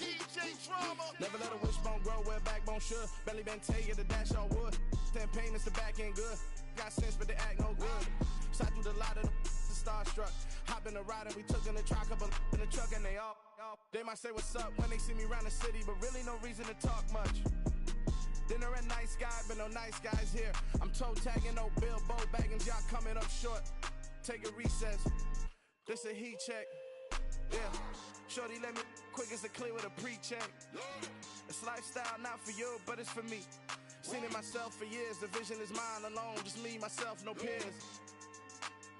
A: DJ Drama.
R: Never let a wishbone grow where a backbone should. Belly been take it, the dash all wood. 10 payments, the back end good. Got sense, but they act no good. So I do the lot of the starstruck. Hop in the ride and we took in the truck, couple in the truck, and they all. They might say what's up when they see me around the city, but really no reason to talk much. Dinner at nice guy, but no nice guys here. I'm toe tagging, no Bilbo bagging, y'all coming up short. Take a recess. This a heat check. Yeah. Shorty let me quick as a clear with a pre-check. It's lifestyle not for you, but it's for me. Seen it myself for years. The vision is mine alone. Just me, myself, no peers.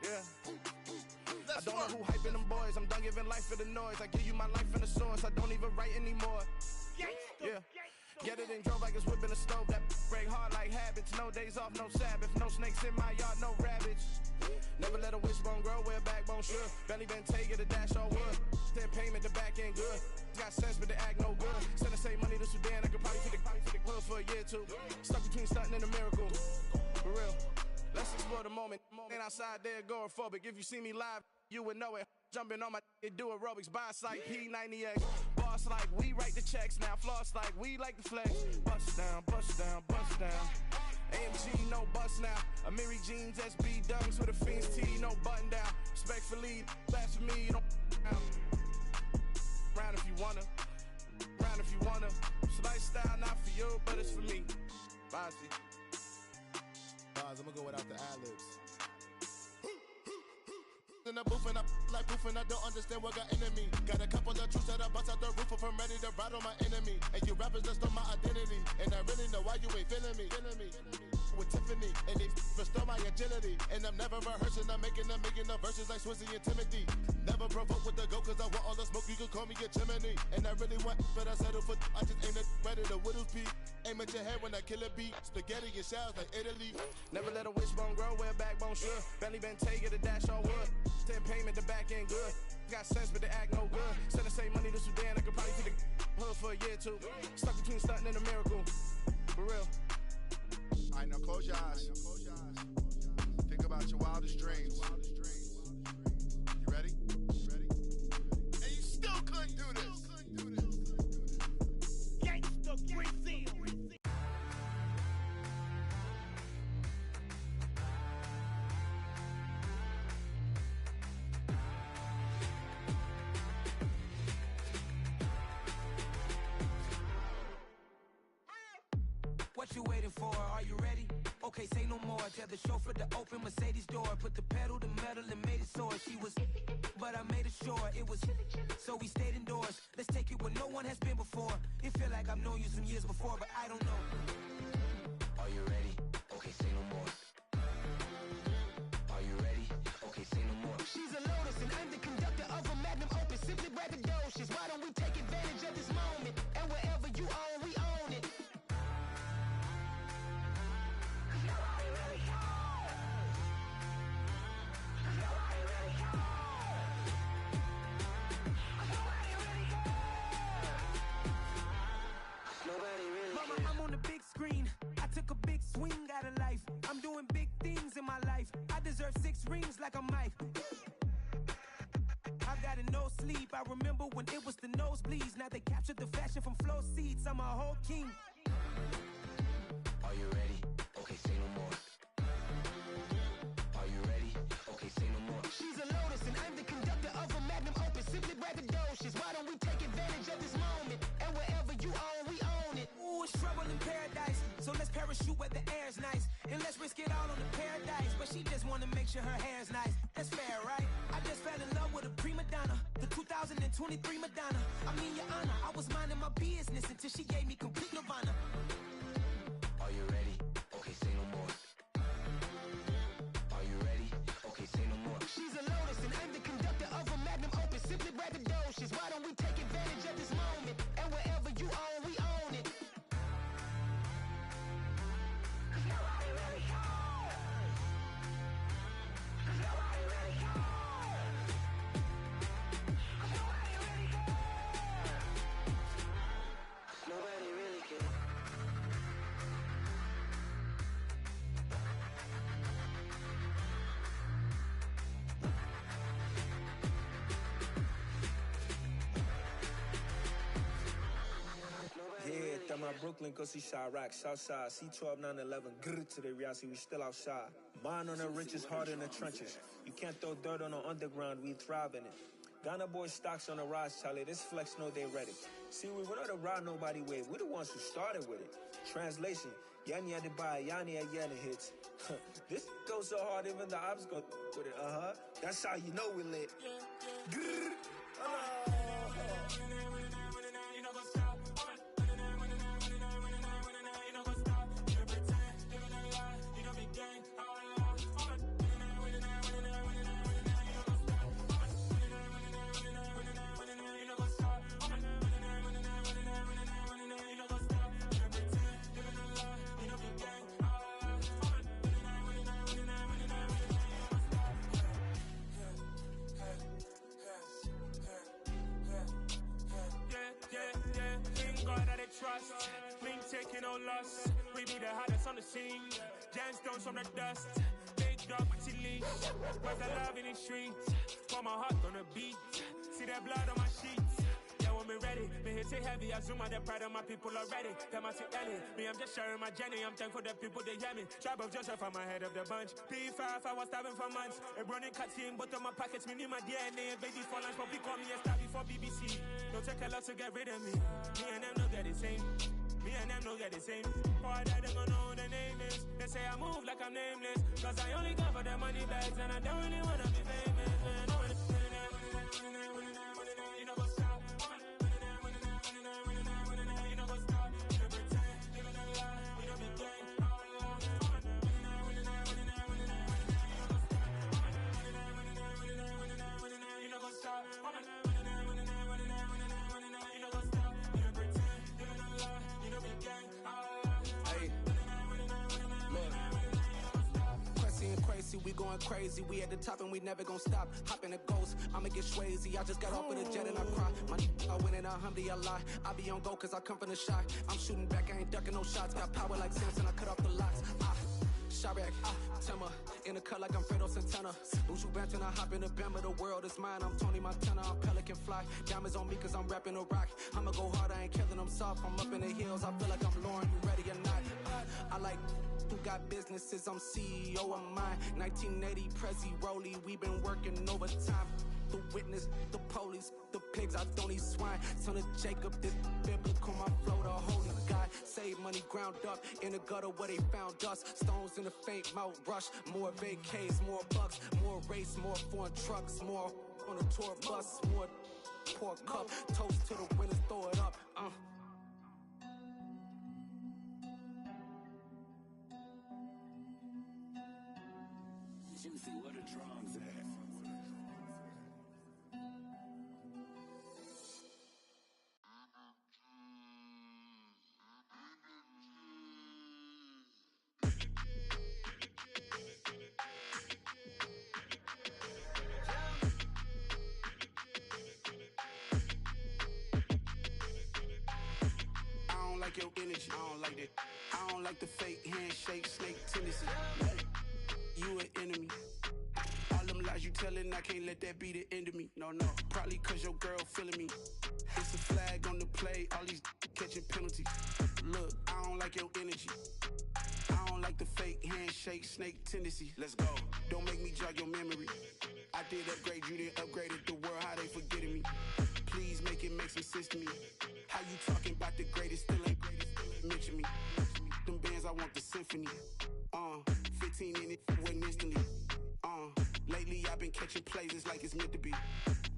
R: Yeah. I don't know who hyping them boys. I'm done giving life for the noise. I give you my life in the source. I don't even write anymore. Yeah. Get it and drove like it's whipping a stove. That break hard like habits. No days off, no Sabbath. No snakes in my yard, no rabbits. Never let a wishbone grow where a backbone should. Belly been take it, the dash all wood. 10 payment, the back end good. Got sense, but they act no good. Send the same money to Sudan. I could probably fit the hood for a year or two. Stuck between stunting and a miracle. For real. Let's explore the moment. Ain't outside there agoraphobic. If you see me live, you would know it. Jumping on my do aerobics, buy like P90X. Boss like we write the checks now. Floss like we like the flex. Bust down, bust down, bust down. AMG, no bust now. Amiri jeans, SB dunks with a Fiends T, no button down. Respectfully, that's for me, you don't down. Round if you wanna, round if you wanna. So lifestyle not for you, but it's for me. Bossy.
A: Bars, I'ma go without the ad-libs. In the booth and I like proof and I don't understand what got into me. Got a couple of truths that I bust out the roof if I'm ready to ride on my enemy. And you rappers just stole my identity, and I really know why you ain't feeling me. With Tiffany, and they restore my agility. And I'm never rehearsing, I'm making the verses like Swizzy and Timothy. Never provoke with the go, cause I want all the smoke, you can call me a chimney. And I really want, but I settle for, I just aim it ready to Whittles Peak. Aim at your head when I kill a beat. Spaghetti and shells like Italy.
R: Never let a wishbone grow where a backbone should. Belly been take it, the dash all wood. 10 payment, the back end good. Got sense, but they act no good. Send the same money to Sudan, I could probably fit the hood for a year or two. Stuck between stunting and a miracle. For real.
A: Alright, now close your eyes. Think about your wildest dreams. You ready? And you still couldn't do this. Gangsta Brazil.
P: What you waiting for? Are you ready? Okay, say no more. Tell the chauffeur to open Mercedes door. Put the pedal to metal and made it soar. She was, but I made it sure it was. So we stayed indoors. Let's take it where no one has been before. It feel like I've known you some years before, but I don't know. Are you ready? Okay, say no more. Are you ready? Okay, say no more. She's a Lotus and I'm the conductor of a Magnum Opus. Simply braggadocious. Why don't we take advantage of this moment? And wherever you own, we own it. Mama, I'm on the big screen. I took a big swing out of life. I'm doing big things in my life. I deserve 6 rings like I'm Mike. I got a no sleep. I remember when it was the nosebleeds. Now they captured the fashion from flow seats. I'm a whole king. Are you ready? Okay, say no more. Are you ready? Okay, say no more. She's a Lotus and I'm the conductor of a Magnum Opus. Simply braggadocious. Why don't we take advantage of this moment? And wherever you own, we own it. Ooh, it's trouble in paradise. So let's parachute where the air's nice. And let's risk it all on the paradise. But she just wanna make sure her hair's nice. That's fair, right? I just fell in love with a prima donna. The 2023 Madonna. I mean, your honor, I was minding my business until she gave me complete nirvana. Are you ready? Okay, say no more. Are you ready? Okay, say no more. She's a Lotus and I'm the conductor of a Magnum Opus. Simply braggadocious. Why don't we take advantage of this moment? And wherever you own, we own it. Nobody really cares. Nobody really cares. Nobody really cares. Nobody really cares.
I: not Brooklyn, go see Chirac, Southside, C12, 911, grr to the reality, we still outside. Mine on the riches, hard in the trenches. You can't throw dirt on the underground, we thrive in it. Ghana boys stocks on the rise, Charlie. This flex know they ready. See, we're not the ride nobody wave. We're the ones who started with it. Translation, Yani had to buy, Yani had Yana hits. This goes so hard, even the ops go with it. That's how you know we lit. Grrr.
E: Trust, we ain't taking no loss. We be the hottest on the scene. Gemstones from the dust. Big dog with your leash. Where's the love in the streets? Pour my heart on the beat. See that blood on my sheets. Yeah, when me ready, me hit it heavy. I zoom out the pride of my people already. Them I see Ellie. Me, I'm just sharing my journey. I'm thankful that people they hear me. Tribe of Joseph, I'm ahead of the bunch. P5, I was starving for months. A running cutscene, but on my pockets, me need my DNA. Baby for lunch, but call me a star before BBC. Don't take a lot to get rid of me. Me and them don't get the same. Me and them don't get the same. Boy, that they gonna know the name is. They say I move like I'm nameless. Cause I only got for the money bags. And I don't really wanna be famous, man. You know what's up? You know what's up? You know pretend. Living a lie. We don't be gang. You know what's up? We going crazy, we at the top and we never gonna stop. Hop in a ghost, I'ma get swayzy. I just got off with a jet and I cry. Money, I win and alhamdulillah. I be on go cause I come from the shot. I'm shooting back, I ain't ducking no shots. Got power like Samson, I cut off the locks. Chirac, Timmer, in the cut like I'm Fredo Santana. Uju Banton, I hop in the Bama, the world is mine. I'm Tony Montana, I'm Pelican Fly. Diamonds on me cause I'm rapping a rock. I'ma go hard, I ain't killing them soft. I'm up in the hills, I feel like I'm Lauren, you ready or not? I like who got businesses, I'm CEO of mine. 1980 Prezi Rolly, we been working overtime. The witness, the police, the pigs, I don't eat swine. Son of Jacob, this biblical, my flow, the holy God. Save money ground up in the gutter where they found us. Stones in the faint mouth rush. More vacays, more bucks, more race, more foreign trucks, more on a tour bus, more pour cup. Toast to the winners, throw it up.
U: Juicy, what a drums at?
V: I don't like your energy, I don't like that. I don't like the fake handshake, snake tendency. You an enemy. All them lies you telling, I can't let that be the end of me. No, probably cause your girl feeling me. It's a flag on the play, all these catching penalties. Look, I don't like your energy. I don't like the fake handshake, snake tendency. Let's go. Don't make me jog your memory. I did upgrade, you didn't upgrade it. The world, how they forgetting me. Please make it make some sense to me. How you talking about the greatest, still ain't greatest, mention me. Them bands, I want the symphony. 15 in it, went instantly. Lately I've been catching plays, it's like it's meant to be.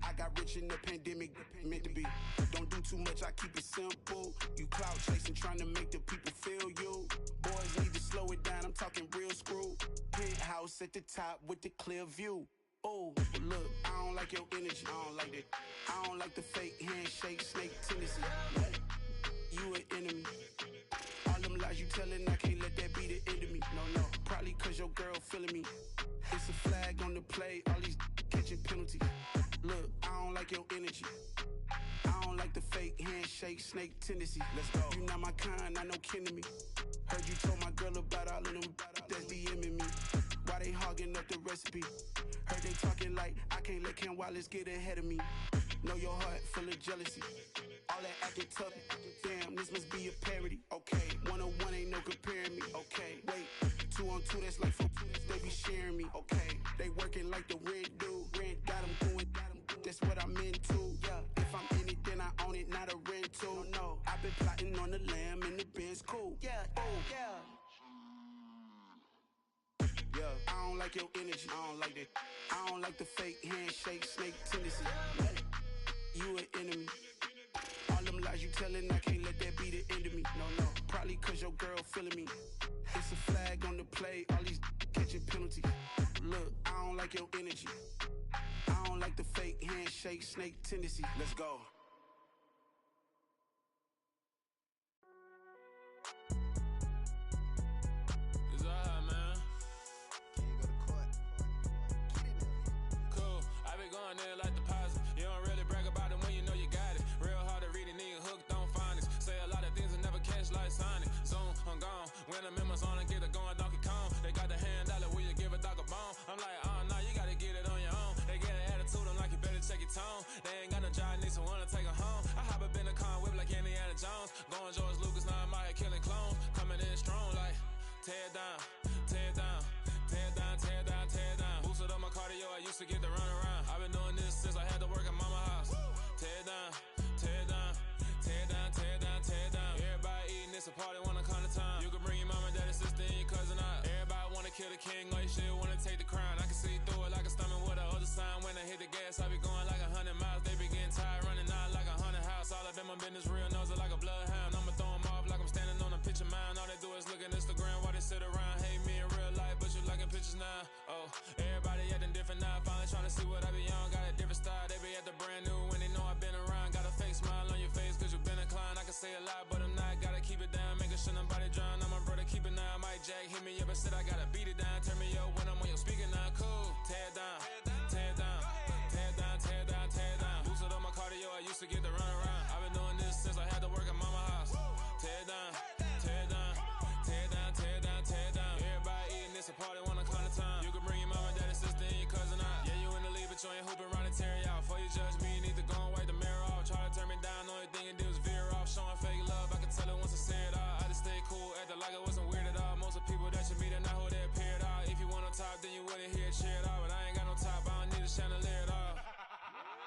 V: I got rich in the pandemic, meant to be. Don't do too much, I keep it simple. You clout chasing, trying to make the people feel you. Boys need to slow it down, I'm talking real screw. Penthouse at the top with the clear view. Oh, look, I don't like your energy, I don't like that. I don't like the fake handshake, snake tendency. You an enemy. All them lies you telling, I can't let that be the end of me. No, probably cause your girl feeling me. It's a flag on the play, all these catching penalties. Look, I don't like your energy. I don't like the fake handshake, snake tendency. Let's go. You not my kind, I know kin to me. Heard you told my girl about all of them, that's DMing me. Why they hogging up the recipe? Heard they talking like I can't let Ken Wallace get ahead of me. Know your heart full of jealousy. All that acting tough, damn, this must be a parody. Okay, 101 ain't no comparing me. Okay, wait, 2 on 2, that's like 4, they be sharing me. Okay, they working like the rent dude. Rent got them doing, that's what I'm into. Yeah, if I'm in it, then I own it, not a rental. No, I've been plotting on the lamb and the Benz cool. Yeah, oh, yeah. Yeah, I don't like your energy. I don't like that. I don't like the fake handshake, snake tendency. You an enemy. All them lies you telling, I can't let that be the end of me. No, probably cause your girl feeling me. It's a flag on the play, all these catching penalties. Look, I don't like your energy. I don't like the fake handshake, snake tendency. Let's go.
M: It's alright, man.
J: Can you go to court? Get it,
M: Cool, I been going there like deposit. You don't really brag about it when you know you got it. Real hard to read a nigga hooked on phonics. Say a lot of things and never catch like Sonic. Zoom, I'm gone. When the members on and get it going Donkey Kong. They got the hand dollar, will you give a dog a bone? I'm like, oh no, you gotta get it on your own. They get an attitude, I'm like, you better check your tone. They ain't got no job, need someone to take her home. I hop up in the car, whip like Indiana Jones. Going George Lucas, now I'm out here killing clones. Coming in strong like, tear down, tear down, tear down, tear down, tear down. Boosted up my cardio, I used to get to run around. I've been doing this since I had to work at mama house. Tear down, tear down, tear down, tear down, tear down. Everybody eating, it's a party, wanna come to time. You can bring your mama, daddy, sister, and your cousin out. Everybody wanna kill the king, or you shit wanna take the crown. I can see through it like a stomach with a other sign. When I hit the gas, I be going like 100 miles. They be getting tired, running out like 100 house. All up in my business, real nose like a bloodhound. I'ma throw them off like I'm standing on a picture mound. All they do is look at Instagram while they sit around. Hate me in real life, but you liking pictures now. Oh, everybody acting different now. Finally trying to see what I be on. Got a different style, they be at the brand new when they know I've been around. Got a fake smile on your face cause you been inclined. I can say a lot, but I'm not. Gotta keep it down, making sure nobody drown. I'm my brother, keep it now. Mike Jack hit me up and said I gotta beat it down. Turn me up when I'm on your speaker now. Cool, tear down, tear down, tear down, tear down, tear down. Boosted up my cardio, I used to get to run around. I've been doing this since I had to work at mama house. Tear down, tear down, tear down, tear down, tear down. Everybody eating, it's a party, wanna come to time. You can bring your mama, daddy, sister, and your cousin out. Yeah, you in the lead, but you ain't hooping around and tearing out. Before you judge me, you need to go and wipe the mirror off. Try to turn me down, only thing you did was veer off. Showing fake love, I can tell it once I say it all. I just stay cool, acting like I wasn't weird at all. Most of the people that you meet are not who they appear at all. If you want on top, then you wouldn't hear it cheer at all. But I ain't got no top, I don't need a chandelier at all.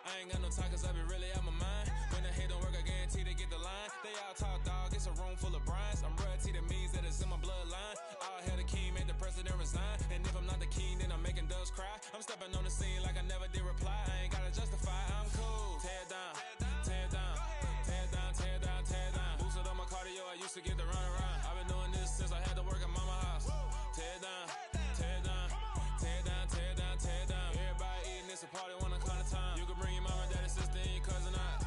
M: I ain't got no talk cause I be really out my mind. When the hate don't work, I guarantee they get the line. They all talk dog, it's a room full of Bryans. I'm royalty, that means that it's in my bloodline. All hail the king, make the president resign. And if I'm not the king, then I'm making doves cry. I'm stepping on the scene like I never did reply. I ain't gotta justify, I'm cool. Tear down, tear down, tear down, tear down, tear down. Boosted up my cardio, I used to get to run around. I've been doing this since I had to work at mama house. Tear down, tear down, tear down, tear down, tear down. Everybody eating, it's a party, wanna come to time. You can bring your mama, daddy, sister, and your cousin out.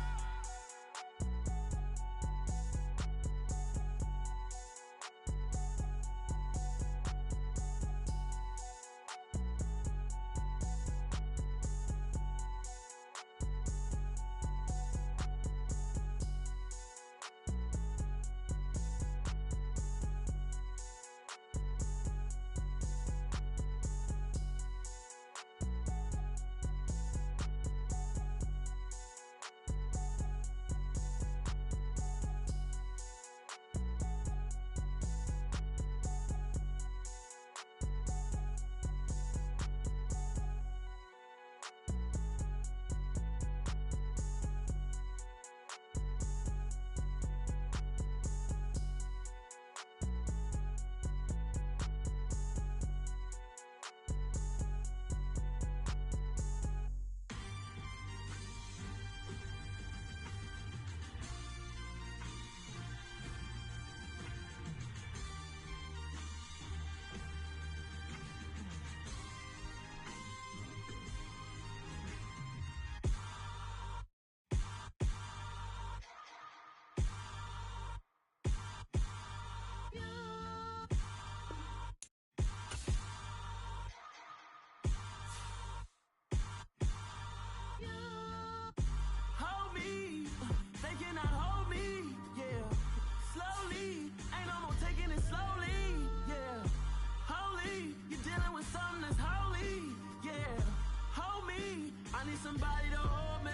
H: Somebody to hold me.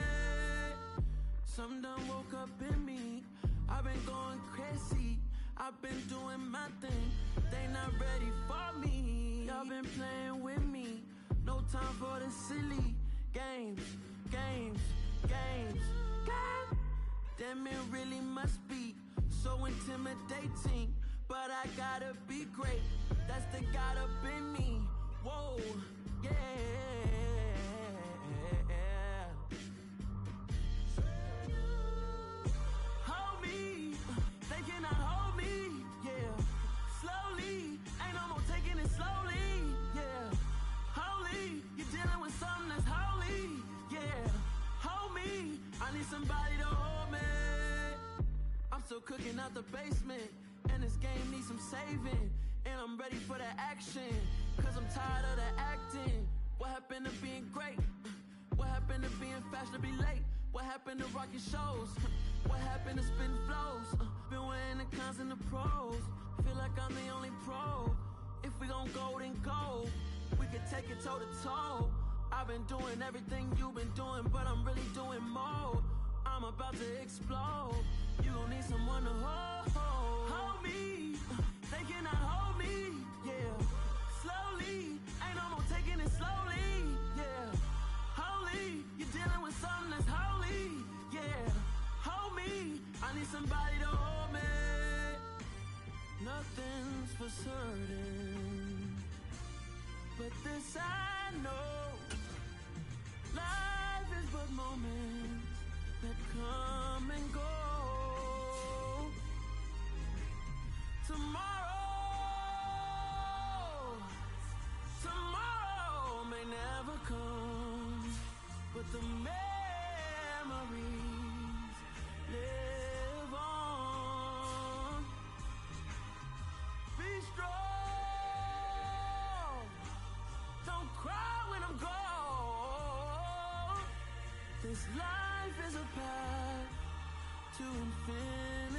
H: Some done woke up in me. I've been going crazy. I've been doing my thing. They not ready for me. Y'all been playing with me. No time for the silly games. Damn, it really must be so intimidating. But I gotta be great. That's the God up in me. Whoa, yeah. Hold me, they cannot hold me, yeah. Slowly, ain't no more taking it slowly, yeah. Holy, you're dealing with something that's holy, yeah. Hold me, I need somebody to hold me. I'm still cooking out the basement, and this game needs some saving. And I'm ready for the action, cause I'm tired of the acting. What happened to being great? What happened to being fashionably late? What happened to rocking shows? What happened to spitting flows? Been wearing the cons and the pros. Feel like I'm the only pro. If we gon' go, then go. We could take it toe to toe. I've been doing everything you've been doing, but I'm really doing more. I'm about to explode. You gon' need someone to hold me. They cannot hold me, yeah. Slowly, ain't no more taking it slowly, yeah. Holy, you're dealing with something that's holy, yeah. Hold me, I need somebody to hold me. Nothing's for certain, but this I know. Life is but moments that come and go. Tomorrow may never come, but the memories live on. Be strong, don't cry when I'm gone. This life is a path to infinity.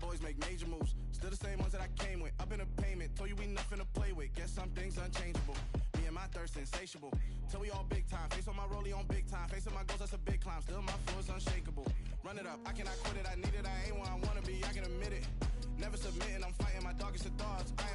V: Boys make major moves, still the same ones that I came with. Up in a payment, told you we nothing to play with. Guess some things unchangeable. Me and my thirst insatiable. Till we all big time. Face on my rollie on big time. Facing my goals, that's a big climb. Still my flow is unshakable. Run it up, I cannot quit it. I need it, I ain't where I wanna be, I can admit it. Never submitting, I'm fighting my darkest of thoughts. I